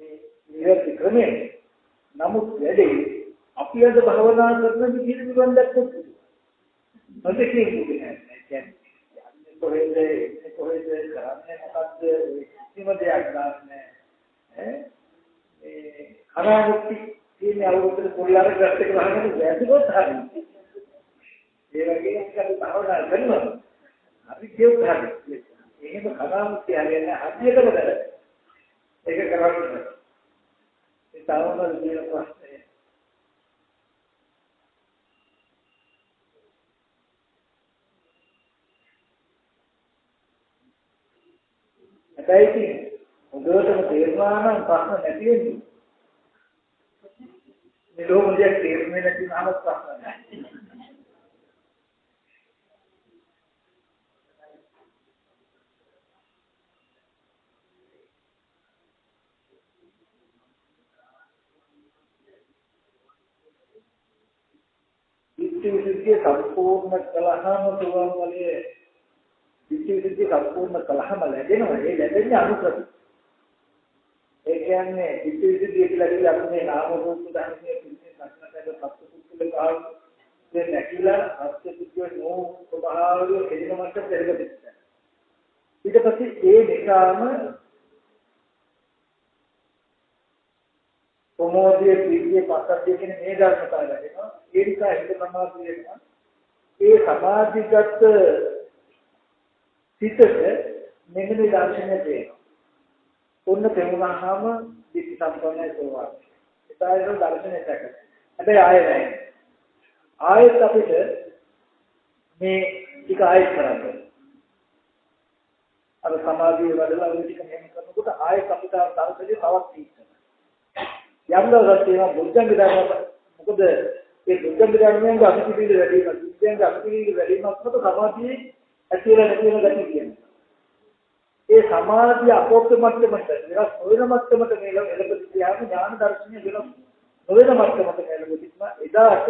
S2: මේ නිවැරදි ක්‍රමයේ නමුත් වැඩේ අපි අද භවනා කරන විදිහට නිවන් දැක්කොත් නොදැකී කියන්නේ කොහෙද කරන්නේ මොකද්ද කිසිම දෙයක් නැහැ මේ අනාගත ඉතින් අවුරුද්දට පොල්ලාර ග්‍රස්ට් එක වහගෙන වැදුනොත් හරියි. ඒ වගේ එකක් භාවනා කරනවා. අපි කියුත් හරියි. එහෙම කතාවක් කියන්නේ හදියටම කරලා. ඒක කරන්නේ. ඒ තාවම දින ප්‍රශ්නේ. හැබැයි උදේටම තේරුණා නම් ප්‍රශ්න නැති වෙන්නේ. මේ ලෝකෙට තේරුනේ නැති නම් ප්‍රශ්න නැහැ. विद्युत संपूर्ण कलहम तुम वाले विद्युत संपूर्ण कलहम लැබෙනවා ඒ ලැබෙන්නේ අනුකම්ප ඒ කියන්නේ විද්युत කියලා අපේ නාම රූප ධර්මයේ පිළිසේ සක්නකට සත්පුරුෂල කාල මේ නැකිලා අත්‍යතුක්කේ නෝ ස්වභාවය එදින මට්ටම දෙලකෙච්චා ඊට පස්සේ ඒ නිකාම ප්‍රමෝදයේ ප්‍රීතියේ පස්සද්ධිය කියන මේ ධර්මතාවය ලැබෙනවා ඒ නිසා හිත සමාධිය වෙනවා ඒ සමාධිගත සිතට මෙන්න මේ දර්ශනය දෙනවා ඔන්න තේරුණාම දිට්ඨි සම්පන්නයි සෝවාන් ඒතයිර දර්ශනය දැක හැබැයි ආයෙ නැහැ ආයෙත් අපිට මේ ටික ආයෙත් කරන්න අර සමාධිය වඩලා ওই ටික මෙහෙම කරනකොට ආයෙත් අපිට දර්ශනය තවත් තියෙනවා යම් දවසක් තියෙනවා බුද්ධංග ධර්ම මොකද ඒ බුද්ධංග ධර්මයෙන් අසුපිලි වැඩි වෙනවා බුද්ධංග අසුපිලි වැඩි වෙනකොට සමාධියේ ඇතිවලා නැති වෙන ගැටි කියනවා ඒ සමාධිය අපෝක්ෂ මට්ටමට විරස් නොවන මට්ටමට මේ එළඹ සිටියාම ඥාන දර්ශනය වෙනස් නොවන මට්ටමට එළඹ සිටිනවා එදාට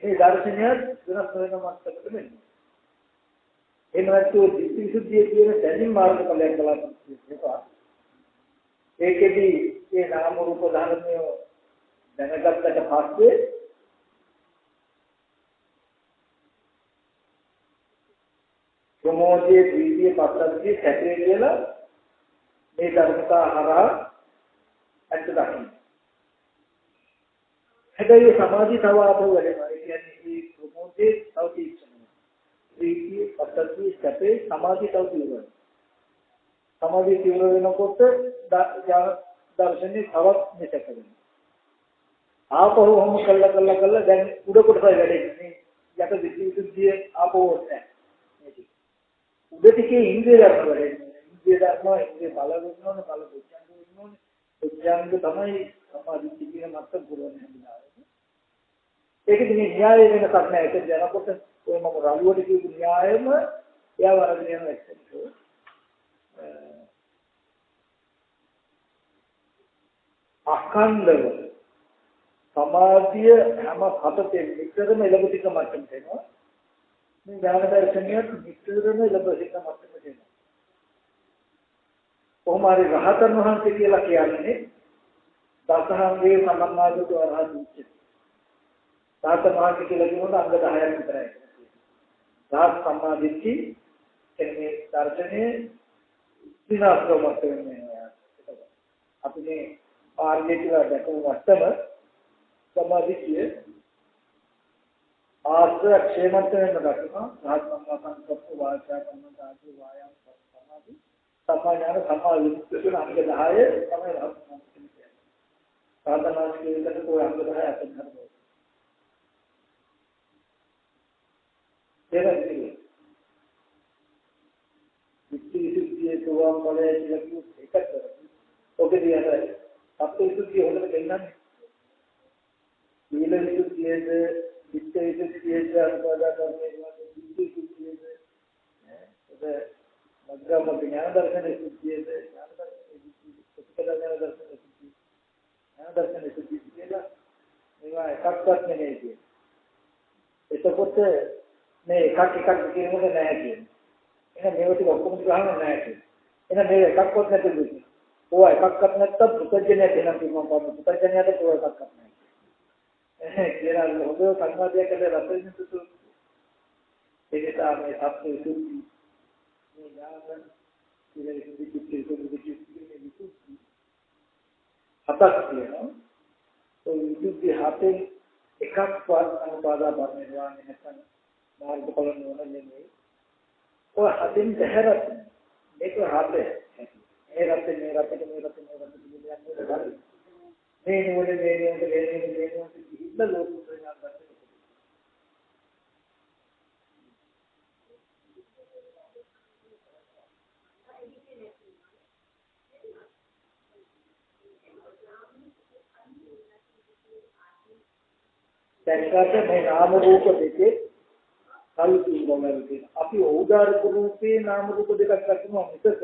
S2: මේ දර්ශනය වෙනස් නොවන මට්ටමට මෙන්නේ එනවත්තු විසුද්ධිය කියන දැනීම මාර්ගඵලයක් කළා ඒකෙදි ඒ නාම රූප ධර්මය දැනගත්තට පස්සේ ප්‍රමෝදයේ ප්‍රීතිය පස්සද්ධිය සැපේ කියලා මේ ධර්මතා හරහා ඇත්ත දකින්න. හැබැයි සමාධිය තව ආපහු වැඩෙනවා. ඒ කියන්නේ මේ ප්‍රමෝදයේ තව තීක්ෂණයි. ප්‍රීතිය පස්සද්ධිය සැපේ සමාධිය තව තියෙනවා. සමාධිය తీව්‍ර වෙනකොට දර්ශනේ තවත් මෙතක වෙනවා. ආපහු වම කළා දැන් උඩ කොටසයි වැඩෙන්නේ. යට විසුද්ධිය ආපහු නැහැ. උඩ ටිකේ ඉන්ද්‍රිය ධර්ම වැඩෙන්නේ. ඉන්ද්‍රිය ධර්ම ඉන්ද්‍රිය බල වෙනවනේ බල පුච්ඡංග වෙනවනේ. පුච්ඡංග තමයි සමාධි කියන මට්ටම පුරවන්නේ හැමදාම. ඒකෙදි මේ න්‍යාය වෙනසක් නැහැ. ඒක යනකොට ඔය මම රළුවට කියපු න්‍යායෙම එයා වරදින යන එක්ක. අඛණ්ඩව සමාධිය හැම හතේ විතරම එළඹ සිට මට්ටමට එනවා. මේ ඥාන දර්ශනයත් විතරම එළඹ සිට මට්ටමට එනවා. කොහොමද රහතන් වහන්සේ කියලා කියන්නේ දසහංගේ සම්මාදිත වරහත් උච්ච. රහතන් වහන්සේ කියලා කියනොත් අංග 10ක් විතරයි. රහත් සම්මාදිට්ඨි එන්නේ දර්ශනයේ විනාශකමත් වෙන්නේ. අපි මේ ආර්ය කියලා දැකපු වටම සමාධිය ආශ්‍රය ක්ෂේමන්ත වෙන දක්වන රහත් සම්මා සංකප්ප වාචා කම්ම ආදී වායම් සමාධි සමාඥාන සමාධි කියන අංග 10 තමයි රහත් කියන්නේ. සාධනාස් කියන කොයි අංග 10 අතර කරනවා. ඒකයි විචිකිච්ඡේ තුවම් බලය කියලා කිව්ව එකක් කරා. ඔකදී අර සත්‍යවිසුද්ධිය හොඳට දෙන්නන්නේ. සීල විසුද්ධියද, චිත්ත විසුද්ධියද, අනුපාදා කරන්නේ විසුද්ධියද, මග්ගම ඥාන දර්ශන විසුද්ධියද, ඥාන දර්ශන විසුද්ධිය, ප්‍රතිපදා ඥාන දර්ශන විසුද්ධිය, ඥාන දර්ශන විසුද්ධිය කියලා මේවා එකක්වත් නෙමෙයි කියන්නේ. එතකොට මේ එකක් කියනකොට නෑ කියන්නේ. එහෙනම් මේවා ටික ඔක්කොම ගහන්න නෑ කියන්නේ. එහෙනම් මේ එකක්වත් නැතුව ඕවා එකක්වත් නැත්තම් පුතඥය දෙනවා කියනවා තමයි. පුතඥයට ඕවා එකක්වත් නැහැ. කියලා හොඳ සංවාදයක් කරලා රැඳෙන්න තුතු. ඒක තමයි සත්‍ය විසුද්ධි. මේ ඥාන කියලා විසුද්ධි හතක් තියෙනවා. ඒ විසුද්ධි හතෙන් එකක්වත් අනුපාදා බර්ණේවා නැත්නම් මාර්ගඵල නෝන නෙමෙයි. ඔය හතෙන් දෙහැරත් මේක හතේ. මේ රටේ මේ නෝනේ ඉන්න ලෝක ප්‍රඥා ගන්න. දැක්කට මේ නාම රූප දෙකේ කල්පිනවලදී අපි උදාරක රූපේ නාම රූප දෙකක් දක්වනවා මිසක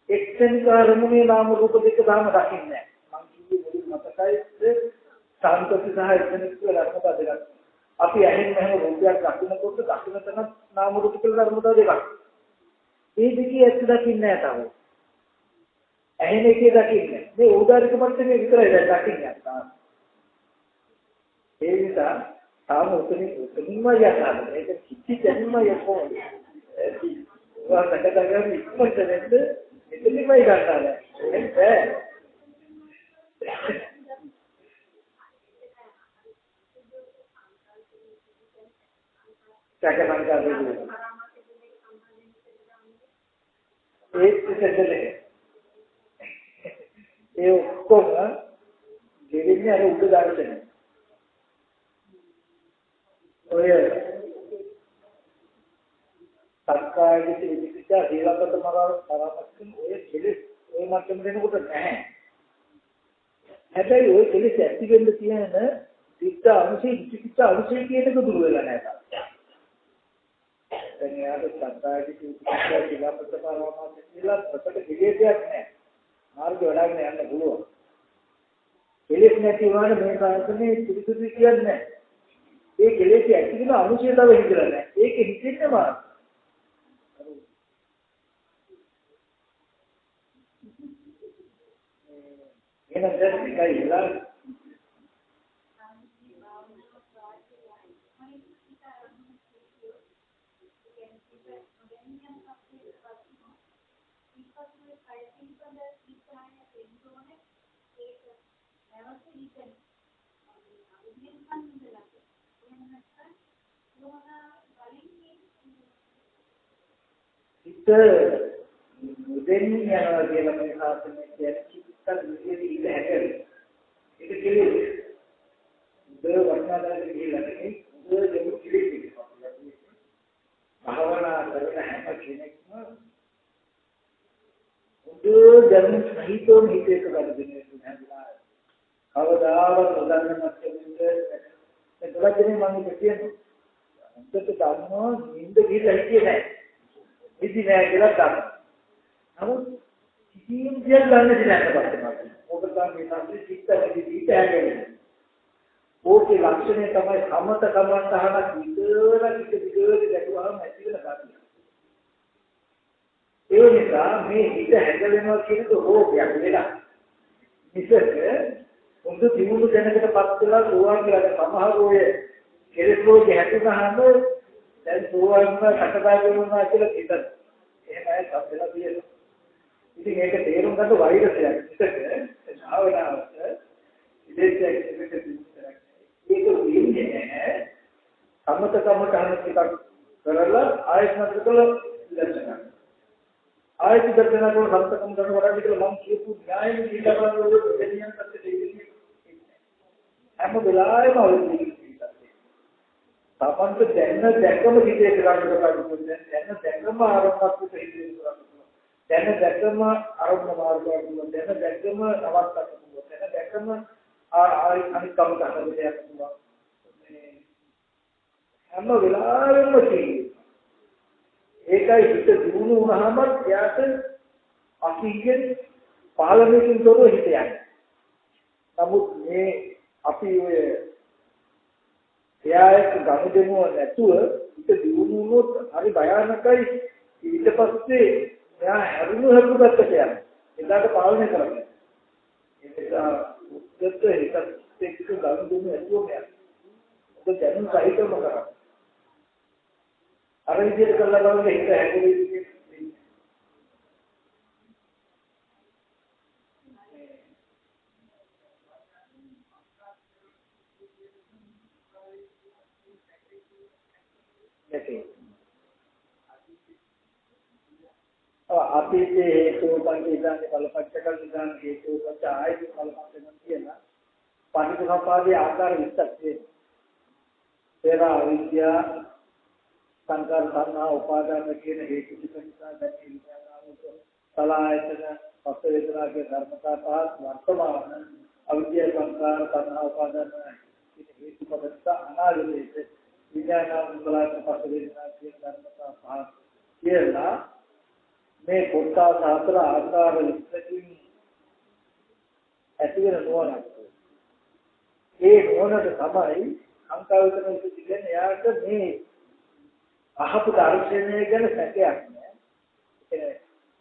S2: එක්සෙන්කාරමුනේ නාම රූප දෙක දාම දකින්නේ නැහැ. මම කිව්වේ මුලින් මතකයිද සාන්තති සහ එක්සෙන්ක ධර්මතා දෙකක්. අපි ඇහෙන් මෙහෙම රූපයක් දකිනකොට දකිනතන නාම රූප කියලා ධර්මතා දෙකක්. මේ දෙකේ ඇත්ත දකින්නේ නැහැ තාම. ඇහෙන එකේ දකින්නේ. මේ උදාරික මට්ටමේ විතරයි දැන් දකින්නේ. ඒ නිසා තාම උතුමින්ම යනවා. ඒක කිසි දෙන්නම යකෝ. වාකට ගන්න ඉක්මනට නැද්ද? එතනමයි ගන්නවා. ඒක සැකසංකාරයේ ඒ ඔක්කොම දෙවියන් අර උඩ දාගෙන ඔය සක්කායදිට විචිකිච්ඡා දීලකට මරාමස්කම් ඔය කෙලෙස් ඔය මට්ටම දෙනකොට නැහැ. හැබැයි ඔය කෙලෙස් ඇති වෙන්න තියෙන විචිකිච්ඡා අනුසය විචිකිච්ඡා අනුසය කියන එක දුර වෙලා නැහැ. දැන් යාට සක්කායදිට විචිකිච්ඡා දීලකට මරාමස්කම් කියලා ප්‍රකට කෙලෙසයක් නැහැ. මාර්ගය වඩාගෙන යන්න පුළුවන්. කෙලෙස් නැති වුණාට මේ කාර්යනේ පිළිතුරු කියන්නේ නැහැ. ඒ කෙලෙස් ඇති වෙන අනුසය තව හිතලා නැහැ. ඒක හිතෙන්නේ මාර්ගය. එහෙනම් දැන් මේකයි ඉලා ඉත දෙන්නේ යනවා කියලා මේ සාසනයේ කියන්නේ විදිහට ඉඳ හැකේ. ඒක කෙලෙස්. දෙව වර්ණාදාන කියලා නෙමෙයි. දෙව කෙලෙස්. භාවනා කරන හැම කෙනෙක්ම උදේ ජන්ම සහිතව හිතේක ගන්න දෙනවා. කවදාවත් නොදන්න මැත්තේ ඒකලකනේ මම කියන්නේ. අන්තට ගන්නවා නිින්ද ගිහලා හිටියේ නැහැ. ඉති නෑ කියලා ගන්න. නමුත් කිසිම දෙයක් ගන්න දෙයක් නැහැ. මොකද මේ සම්පූර්ණ චිත්තවලදී දීතෑගෙන. ඕකේ ලක්ෂණය තමයි සමත කමන්තහන විතර ගැටුවාම ඇති වෙන කාර්යය. ඒ නිසා මේ හිත හැදෙනවා කියන එක රෝගයක් නෙලා. විශේෂ උන්ට දිනුණු දැනකටපත් වෙලා සෝවාන් කියලා සමහර ඔය කෙලෙස් රෝගේ හැදුනහම දැන් සෝවාන් වුණා සකදාගාමී වුණා කියලා හිතන. එහෙම අය සම්පූර්ණ තියෙනවා. ඉතින් ඒක තේරුම් ගන්න වෛරසයක්. විශේෂ භාවනාවට ඉදේශයක් ඒක වෙන්නේ නැහැ. සම්මතකමට ටිකක් කරලා ආයත් මතක කළ දර්ශනය. ආයත දර්ශන කරන සම්පතකම් කරන වඩා විතර මම කියපු ඥායෙ ඊළඟ වල දෙවියන් පැත්තට දෙන්නේ. හැම වෙලාවෙම අවුරුදු තමන්ට දැක්කම හිතේ කරන්න පුළුවන්. දැක්කම ආරම්භයක් හිතේ කරන්න පුළුවන්. දැක්කම ආරම්භ මාර්ගයක් පුළුවන්. දැක්කම නවත්තන්න පුළුවන්. දැක්කම අනිත් කම කරන්න දෙයක් පුළුවන්. හැම වෙලාවෙම තියෙන්නේ. ඒකයි හිත දිනු වුණාම එයාට අකියෙන් පාලනයකින් තොරව හිත යන්නේ. නමුත් මේ අපි ඔය එයාට ගනුදෙනුව නැතුව හිත දිනු වුණොත් හරි භයානකයි. ඊට පස්සේ එයා හැරුණු පැත්තට යනවා. ඒකට පාලනය කරන්නේ. ඒ නිසා උද්දත හිතත් එක්ක ගනුදෙනුව නැතුව යනවා. ඔබ දැනුම් සහිතවම කරා. අර විදිහට කළා බලන්න හිත හැදෙන්නේ අතීතයේ හේතුපන් ඉඳන් බලපච්චකල් ඉඳන් හේතුපච්ච ආයත බලපච්ච කියන පටිච්චසමුප්පාදයේ ආකාර 20ක් තියෙනවා. ඒවා අවිද්‍යා සංකාර සංහා උපාදාන කියන හේතු ටික නිසා දැකී විඥානාවක සලආයතන පස්ස වේදනාගේ ධර්මතා පහ වර්තමාන අවිද්‍යා සංකාර සංහා උපාදාන කියන හේතු පදස්ස අනාගතයේ විඥානාව සලආයතන පස්ස වේදනා කියන ධර්මතා පහ කියලා මේ කොටස හතර ආකාර 20කින් ඇති වෙන නුවණක්. ඒ නුවණට තමයි සංකාවිතන ඉතිගෙන යාට මේ අහපු දර්ශනය ගැන සැකයක් නෑ. ඒ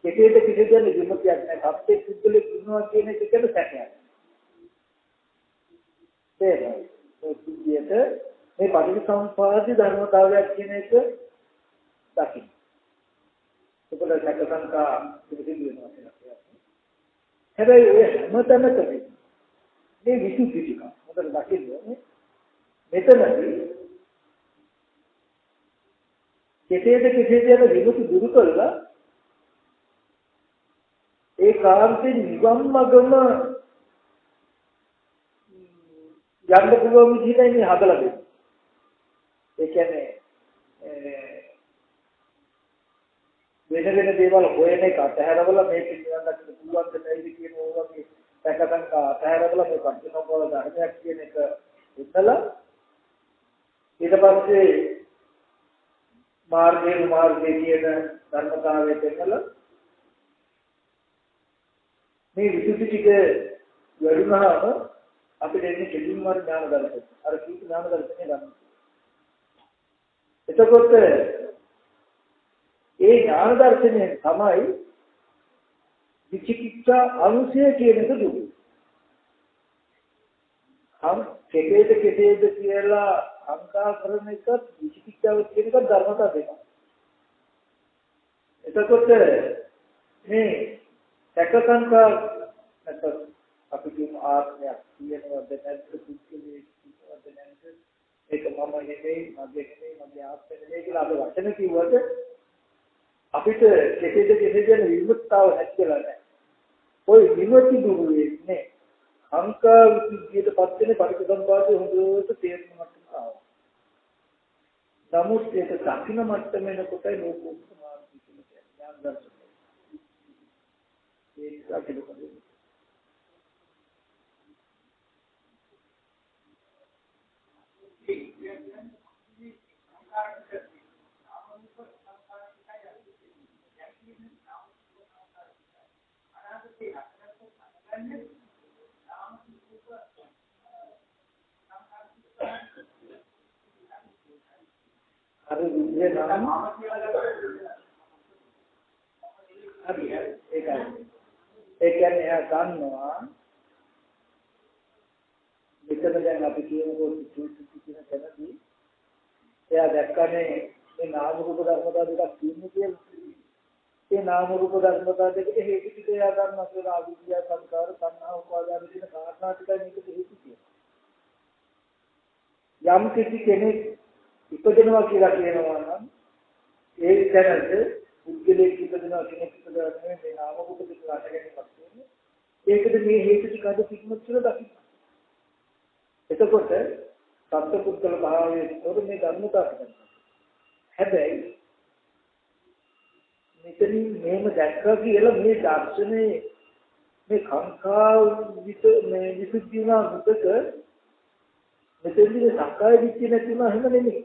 S2: කෙටේට කිසිදෙයක් විමුක්තියක් නෑ. සත්‍ය පුද්ගලෙක් ඉන්නවා කියන එක ගැන සැකයක්. ඒ විදිහට මේ පටිච්චසමුප්පාද ධර්මතාවයක් කියන එක දකින්න. ඒකට සැක සංකා පිළිසිදු වෙනවා කියලා. හැබැයි ඒ හැමතැනකදී මේ විසුද්ධි ටික මොකද දකින්නේ? මෙතනදී කෙසේද විමුක්ති දුරු කළා ඒ කාර්යයෙන් නිවන් මගම යන්න පුළුවන් විදිහට මේ හදලා දෙන්නේ. ඒ කියන්නේ වෙන දේවල් හොයන එක අතහැරවලා මේක නිවන් දකින්න පුළුවන් දෙයිද කියන ඕවාගේ සැකසංක අතහැරවලා මේ පටිච්චසමුප්පාද ධර්මයක් කියන එක ඉතලා ඊට පස්සේ මාර්ගයේ කියන ධර්මතාවය දෙකල මේ විසුද්ධි ටික වැඩුණාම අපිට එන්නේ කෙලින්ම ඥාන දර්ශනය. අර කීප ඥාන දර්ශනය ගන්න. එතකොට ඒ ඥාන දර්ශනය තමයි විචිකිච්ඡා අනුසය කියන එක දුන්නේ. කෙටේද කියලා අංකා කරන එක විචිකිච්ඡාව කියන එක ධර්මතා දෙකක්. එතකොට මේ සැකසංකා නැත්නම් අපි කියන ආත්මයක් කියනවද නැත්නම් පුද්ගලයෙක් නැත්නම් ඒක මම නෙමෙයි මගේ ආත්මය නෙමෙයි කියලා අපි වචන කිව්වට අපිට කෙසේද විමුක්තාව නැතිලා නැහැ. ඔය විමුක්ති දුරුවේ නේ අංකා විදියටපත් වෙන පරිසම්පාදයේ හොඳට තේරුම් ගන්නට ආවා. නමුත් ඒක දකින්න මට්ටමේ කොටයි ලෝකෝත්තර මාර්ගය කියලා කියන්නේ. ඥාන දර්ශනය. ඒක අපිට කරන්නේ. अरे ये नाम अभी है एक කියන්නේ එයා දන්නවා මෙතන දැන් අපි කියනකො සුසුසු කියන තැනදී එයා දැක්කනේ මේ නාම රූප ධර්මතා දෙකක් තියෙන්නේ කියලා. ඒ නාම රූප ධර්මතා දෙකේ හේතු ටික එයා ගන්නවා කියලා අවිද්‍යාව සංකාර සංහා උපාදාන කියන කාරණා ටිකයි මේක හේතු කියන්නේ. යම් කිසි කෙනෙක් ඉපදෙනවා කියලා කියනවා නම් ඒ දැනට පුද්ගලයෙක් ඉපදෙනවා කෙනෙක් ඉපදෙනවා මේ නාම රූප දෙක රස ගැනීමක් තියෙන්නේ. ඒකද මේ හේතු ටික අද කිසිමත් කියලා දකින්න. එතකොට සත්පුද්ගල භාවයේ තොර මේ ධර්මතාව කරනවා. හැබැයි මෙතනින් මේම දැක්කා කියලා මේ දර්ශනේ මේ කාංකා මේ විසුද්ධි වුණා මුදක මෙතනදී සක්කාය දිට්ඨිය නැති වුණා එහෙම නෙමෙයි.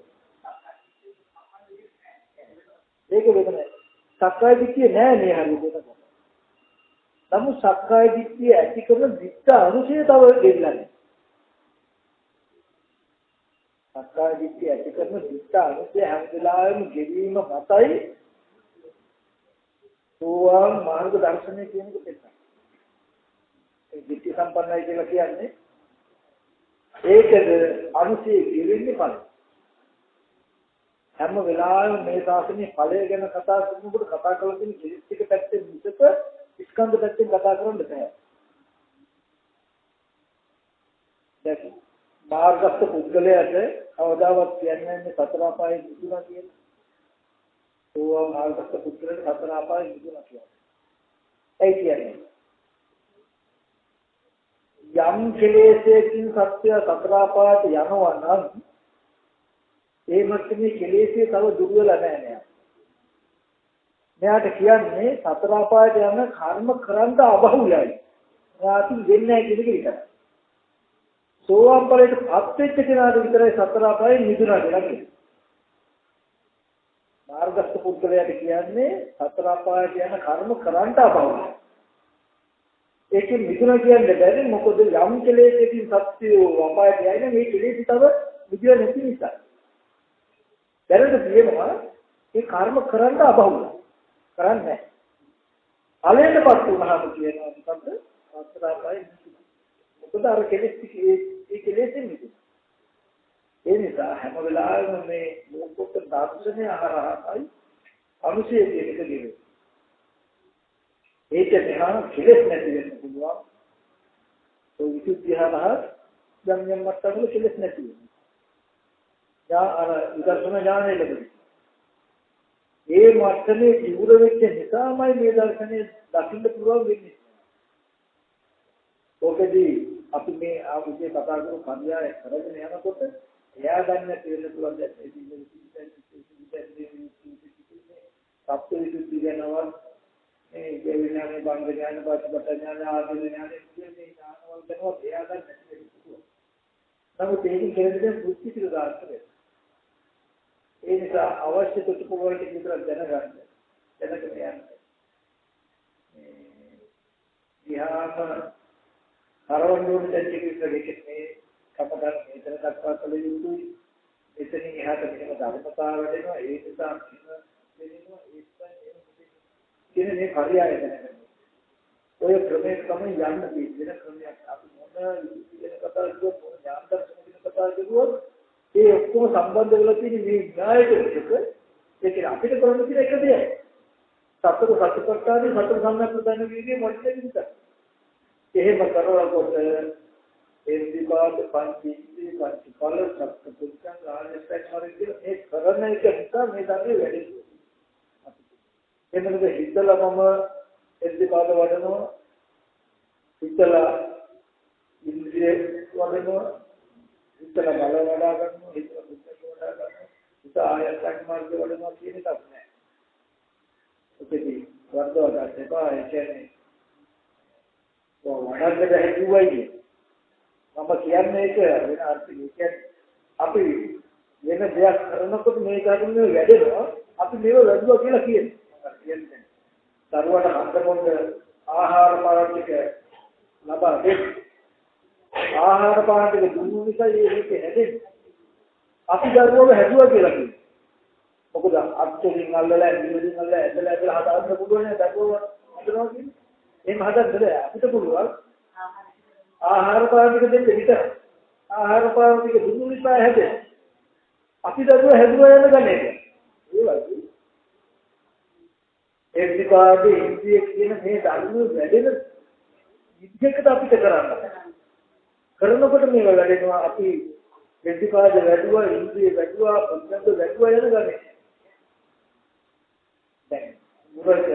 S2: ඒක වෙනයි. සක්කාය දිට්ඨිය නෑ මේ හරියට. නමුත් සක්කාය දිට්ඨිය ඇති කරන දිට්ඨ අනුශය තව දෙන්නන්නේ. සක්කාය දිට්ඨිය ඇති කරන දිට්ඨ අනුශය හැම වෙලාවෙම ගෙවීම මතයි සෝවාන් මාර්ග දර්ශනය කියන එක පෙන්නනවා. ඒ දිට්ඨි සම්පන්නයි කියලා කියන්නේ ඒකද අනුශය ගෙවෙන්නේ ඵලය. හැම වෙලාවෙම මේ ශාසනයේ ඵලය ගැන කතා කරනකොට කතා කරලා තියෙන ත්‍රිත්තික පැත්තෙන් මිසක ස්කන්ධ පැත්තෙන් කතා කරන්න බෑ. දැන් මාර්ගස්ත පුද්ගලයාට කවදාවත් කියන්නේ සතර අපායේ නිදුණා කියලා. ඕවා මාර්ගස්ත පුද්ගලයාට සතර අපායේ නිදුණා කියලා. ඒ කියන්නේ යම් කෙලෙසකින් සත්‍ය සතර අපායට යනවා නම් ඒ මට්ටමේ කෙලෙසේ තව දුර්වල නැහැ නෑ. මෙයාට කියන්නේ සතර අපායට යන කර්ම කරන්ට අබහුලයි. යාති වෙන්නේ නැහැ කියන එක විතරයි. සෝවාන් ඵලයට පත් වෙච්ච කෙනාට විතරයි සතර අපායෙන් මිදුණා කියලා කියන්නේ. මාර්ගස්ත පුද්ගලයාට කියන්නේ සතර අපායට යන කර්ම කරන්ට අබහුලයි. ඒකෙන් මිදුණා කියන්නේ බැරි මොකද යම් කෙලෙසකින් සත්‍ය අපායට යන්නේ මේ කෙලෙස තව මිදුණ නැති නිසා. දැනට කියනවා ඒ කර්ම කරන්න අබහුලයි. කරන්නේ ඵලයටපත් වුණාම කියනවා මොකද සතරපයි මොකද අර කෙලෙස් ඒ කෙලෙස්ෙන් මිදුන. ඒ නිසා හැම වෙලාවෙම මේ ලෝකෝත්තර දර්ශනය ආරහයි අනුශය කියන එක දිවෙන්නේ. ඒක මෙහා කෙලෙස් නැති වෙන්න පුළුවන්. ඒ විසුද්ධියහරහ යම් යම් මට්ටමක කෙලෙස් නැති වෙනවා. යා අර විදර්ශනා ඥානය ලැබෙනවා. ඒ මට්ටමේ ඉවුර වෙච්ච නිසාමයි මේ දර්ශනේ දකින්න පුළුවන් වෙන්නේ. ඔකදී අපි මේ ආපුගේ කතා කරපු කන්‍යාය කරගෙන යනකොට එයා ගන්න තේරෙන්න පුළුවන් දැන් ඒ සත්‍යවිසුද්ධිය ගැනවත් මේ ජීවඥානේ බංග ඥාන පාඨපත ඥාන ආදී ඥාන මේ ඥානවල ගැනවත් එයා ගන්න තේරෙන්න පුළුවන්. නමුත් ඒකෙන් කෙරෙන්නේ බුද්ධි කියලා දාන්න. ඒ නිසා අවශ්‍ය ප්‍රතිපෝලට විතර දැනගන්න. දැනගෙන යන්න. විහාම කරවන්නෝන දෙකකින් මේ කපදාන මෙතන දක්වා කළ යුතුයි. එතනින් එහාට මෙහෙම ධර්මතාව වැඩෙනවා. ඒ නිසා වෙනවා කියන මේ පරියාය දැනගන්න. ඔය ක්‍රමයේ තමයි යන්න තියෙන ක්‍රමයක්. අපි මොන විදිහට කතා කරුවොත් මොන ඥාන දර්ශන ගැන කතා කරුවොත් ඒ ඔක්කොම සම්බන්ධ වෙලා තියෙන මේ ඥායක එක ඒක අපිට කරන්න තියෙන එක දෙයයි. සතර සත්‍යපට්ඨානේ සතර සම්‍යක් විදිහේ මොඩල් එක විතරයි. එහෙම කරනකොට එන්දිපාද පංචීති පංචඵල සත්පුරුෂයන් ආයස්තක් හරියට මේ කරන එක නිසා මේ ධර්මයේ වැඩි. එන්නද හිතලා මම එන්දිපාද වඩනවා හිතලා ඉන්ද්‍රිය වඩනවා හිතලා බල වඩා ගන්නවා හිතලා බුද්ධ වඩා ගන්නවා හිත ආයතක් මාර්ග වඩනවා කියන එකක් නෑ. ඔකදී වර්ධව ගන්න එපා. ඒ කියන්නේ වඩන්න බැහැ කිව්වයි මම කියන්නේ ඒක වෙන අර්ථයකින් කියන්නේ අපි වෙන දෙයක් කරනකොට මේ ධර්මයේ වැඩෙනවා අපි මේව වැඩුවා කියලා කියනවා. කියන්නේ දරුවට හම්බෙන්න ආහාර පාන ටික ලබා දෙන්න. ආහාර පාන ටික දුන්නු නිසා ඒක හැදෙන්නේ. අපි දරුවව හැදුවා කියලා කියනවා. මොකද අත්තුලින් අල්ලලා ඉංග්‍රීසියෙන් අල්ලලා ඇදලා හදාගන්න පුළුවන් නේද? දරුවෝ හදනවා කියන්නේ. එහෙම හදන්න බෑ. අපිට පුළුවන්. ආහාර පාන ටික දෙන්න විතර. ආහාර පාන ටික දුන්නු නිසා හැදේ. අපි දරුවෝ හැදුවා යන ගන්නේ. ඒ වගේ. එක්නිකාගේ ඉන්ද්‍රිය කියන මේ ධර්ම වැඩෙන විද්‍යකට අපිට කරන්න. කරනකොට මේක වැඩෙනවා අපි එක්නිකාද වැඩුවා ඉන්ද්‍රිය වැඩුවා පොත්බද වැඩුවා යන ගන්නේ. දැන් මුරක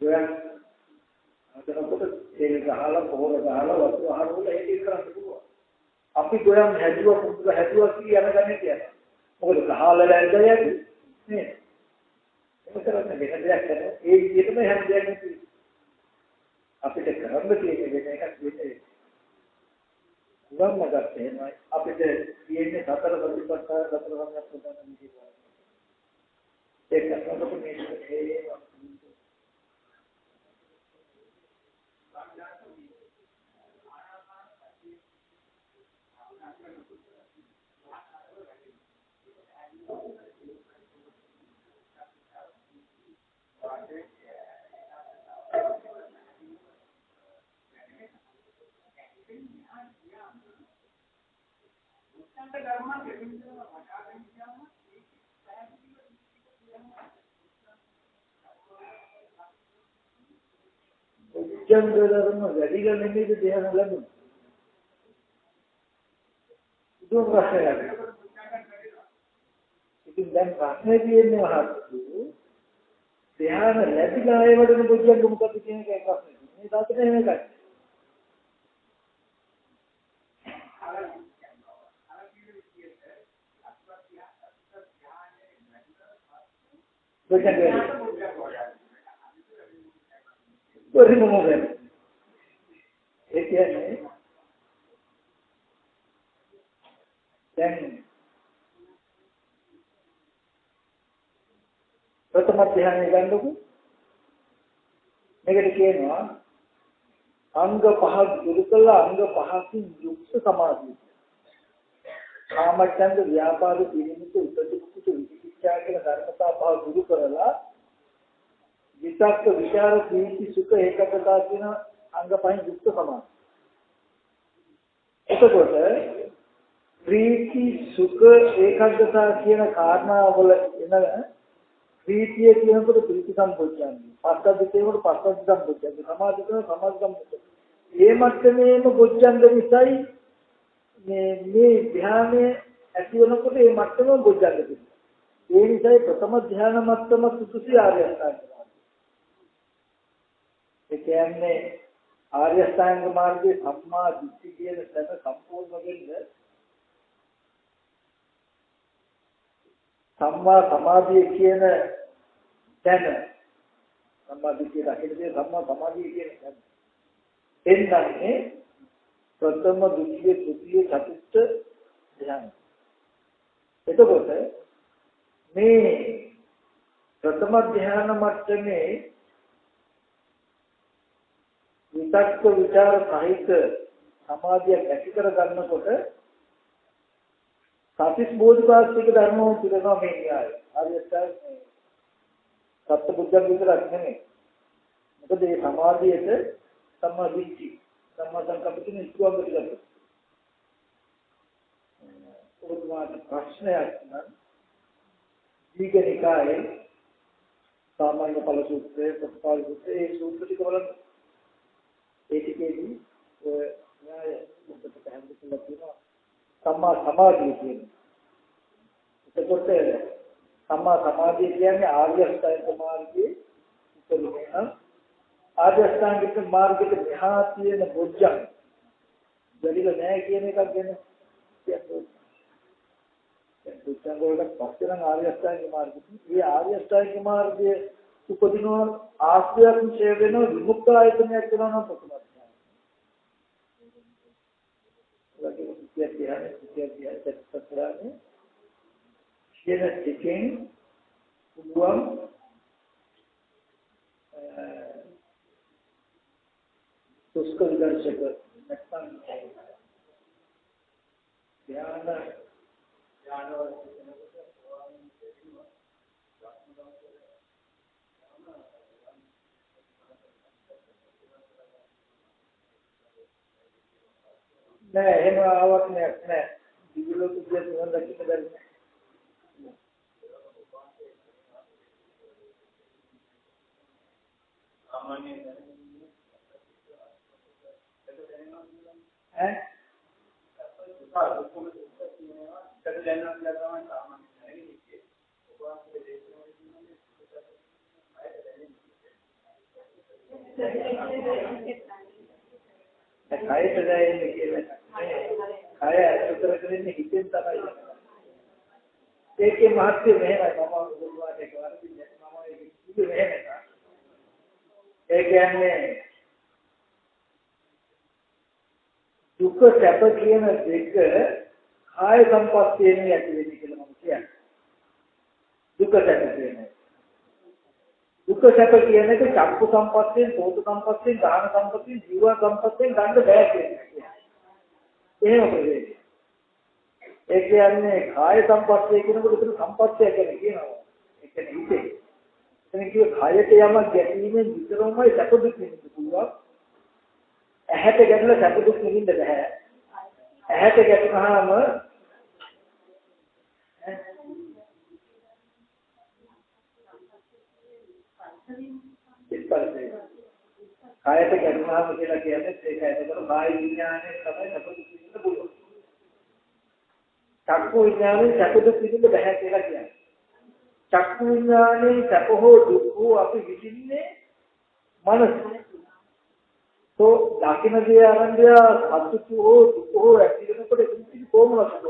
S2: ගොයන් අදනකොට තේල් ගහලා පොහොර ගහලා වතු ආහාර වල ඒක කරන්න පුළුවන්. අපි ගොයන් හැදුවා පුදුක හැදුවා කියන ගන්නේ කියන්නේ. මොකද ගහලා läන්දා යන්නේ නේ. ඒක කරන්නේ වෙන දෙයක් කරනවා. ඒ විදිහටම හැම දෙයක්ම අපිට කරන්න තියෙන වෙන එකක් වෙන්නේ. උගන්වගත් එහෙමයි අපිට තියෙන්නේ සතර ප්‍රතිපත්තා සතර වර්ගයක් ප්‍රදාන විදිහට. ඒක කරනකොට මේක උච්චංගධර්ම වැඩි ගන්නේ දෙහන ලැබුණා. දුක් රසයක්. ඉතින් දැන් ප්‍රශ්නේ තියෙන්නේ මහත්තු ධ්‍යාන ලැබිලා ඒ වඩන උච්චංග මොකද කියන එකයි ප්‍රශ්නේ. මේ තාත්තට එහෙම එකයි. බොරිම මොකද? ඒ කියන්නේ දැන් ප්‍රථම ධ්‍යානෙ ගන්නකො මේකට කියනවා අංග පහක් දුරු කළා අංග පහකින් යුක්ත සමාධිය. කාමච්ඡන්ද ව්‍යාපාද පිළිමිත උපදිකුට විචිකිච්ඡා කියන ධර්මතා පහ දුරු කරලා විතක්ක විචාර ප්‍රීති සුඛ ඒකග්‍රතාව කියන අංග පහෙන් යුක්ත සමාධිය. එතකොට ප්‍රීති සුඛ ඒකග්‍රතාව කියන කාරණාවල එන ප්‍රීතිය කියනකොට ප්‍රීති සම්පෝඥාන්නේ. පස්සද්ධ කියනකොට පස්සද්ධ සම්පෝඥාන්නේ. සමාධි කියනකොට සමාධි සම්පෝඥාන්නේ. මේ මට්ටමේම බොජ්ජංග නිසයි මේ ධ්‍යානයේ ඇති වෙනකොට මේ මට්ටමම බොජ්ජංග තියෙනවා. ඒ නිසායි ප්‍රථම ධ්‍යාන මට්ටම සුසුසි ආර්ය අෂ්ටාංග. ඒ කියන්නේ ආර්ය අෂ්ටාංග මාර්ගයේ සම්මා දිට්ඨි කියන තැන සම්පූර්ණ වෙන්න සම්මා සමාධිය කියන තැන සම්මා දිට්ඨිය දකින්නේ සම්මා සමාධිය කියන තැන එන්නන්නේ ප්‍රථම ද්විතීය තෘතීය චතුර්ථ ධ්‍යාන. එතකොට මේ ප්‍රථම ධ්‍යාන මට්ටමේ විතක්ක විචාර සහිත සමාධිය ඇති කර ගන්නකොට සතිස් බෝධිපාක්ෂික ධර්මෝ පිළිගන්නවා මේ න්‍යාය. හරියට සත්බුද්ධ විතරක් නෙමෙයි. මොකද මේ සමාධියට සම්මා දිට්ඨි සම්මා සංකප්ප කියන ඉස්තුවක් පිළිගන්නවා. උන්වහන්සේ ප්‍රශ්නයක් නම් දීඝනිකායේ සාමාන්‍ය ඵල සූත්‍රයේ ප්‍රතිපාල සූත්‍රයේ ඒ සූත්‍ර ටික බලන්න. ඒ ටිකේදී න්‍යාය මුකට පැහැදිලි කරලා තියෙනවා සම්මා සමාධිය කියන්නේ. එතකොට සම්මා සමාධිය කියන්නේ ආර්ය අෂ්ටාංග මාර්ගයේ උපරිම ආර්ය අෂ්ටාංගික මාර්ගයේ මෙහා තියෙන බොජ්ජං දෙලිලා නැහැ කියන එකක් ගැන කියනවා. ඒ බොජ්ජං වලට පස්සේ නම් ආර්ය අෂ්ටාංගික මාර්ගය. මේ ආර්ය අෂ්ටාංගික මාර්ගයේ උපදින ආශ්‍රයයක් ඡේ වෙන විමුක්ත ආයතනයක් වෙනවා නම් ප්‍රථම Tiken පුළුවන් සුස්ක විදර්ශක නැත්නම් ධ්‍යාන නෑ එහෙම ආවක් නෑ දිවිලෝ තුජේ තුන දකින්න බැරි නෑ සාමාන්‍ය ඈ කායයට දැනෙන්නේ කියලා. කාය අසුතර කරන්නේ හිතෙන් තමයි. ඒකේ මහත්ය මෙහෙමයි මම ගොල්ලෝට ඒක වරදින්නේ මම ඒක කිව්වේ මෙහෙම එක. ඒ කියන්නේ දුක සැප කියන දෙක කාය සම්පස්යෙන් ඇති වෙන්නේ කියලා මම කියන්නේ. දුක සැප කියන්නේ. දුක සැප කියන එක චක්කු සම්පස්යෙන්, සෝත සම්පස්යෙන්, ගාහන සම්පස්යෙන්, ජීව සම්පස්යෙන් ගන්න බෑ කියන්නේ. එහෙම ප්‍රවේශය. ඒ කියන්නේ කාය සම්පස්සේ කියනකොට ඒක සම්පස්සය කියන්නේ කියනවා. ඒ කියන්නේ හිතේ. එතන කිව්ව කායයට යමක් ගැටීමෙන් විතරමයි සැප දුක් නිදින්න පුළුවන්. ඇහැට ගැටලා සැප දුක් නිදින්න බෑ. ඇහැට ගැටුනහම කායයට ගැටුනහම කියලා කියන්නේ ඒක ඇත්තටම කාය විඥානයේ තමයි සැප දුක් නිදින්න පුළුවන්. චක්කු විඥානයේ සැප දුක් නිදින්න බෑ කියලා කියන්නේ. චක්කු විඥානයේ සැප හෝ දුක් හෝ අපි විඳින්නේ මනස. तो දකින්න දේ ආරම්භය අසුතු හෝ දුක හෝ ඇති වෙනකොට කිසි කොහොමවත්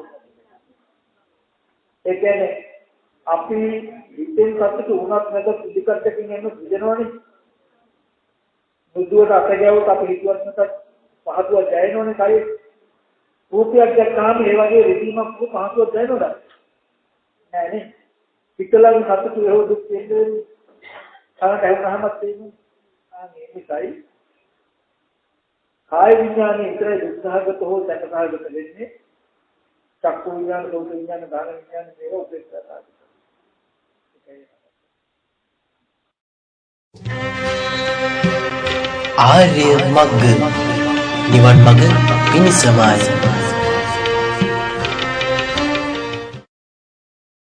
S2: ඒ කියන්නේ අපි හිතෙන් සතුටු වුණත් නැත පිළිකටකින් එන්න බුදනවනේ. බුදුවට අත ගැවුවත් අපි හිතුවත් නැත පහතුව දැනෙනවනේ කයි. රූපයක් දැක්කම ඒ වගේ රිදීමක් පහතුව දැනෙනවද? නෑනේ. පිටලන් සතුටු හෝ දුක් වෙන්නේ කාට හැමහමත් තියෙන්නේ. මේකයි කාය විඥානයේ විතරයි දුක්ඛාගත හෝ සැපසහගත වෙන්නේ. චක්කු විඥාන, සෝත විඥාන, ගාන විඥාන මේව උපේක්ෂා සාධක.
S1: ආර්ය මග්ග නිවන් මඟ පිණිසමයි.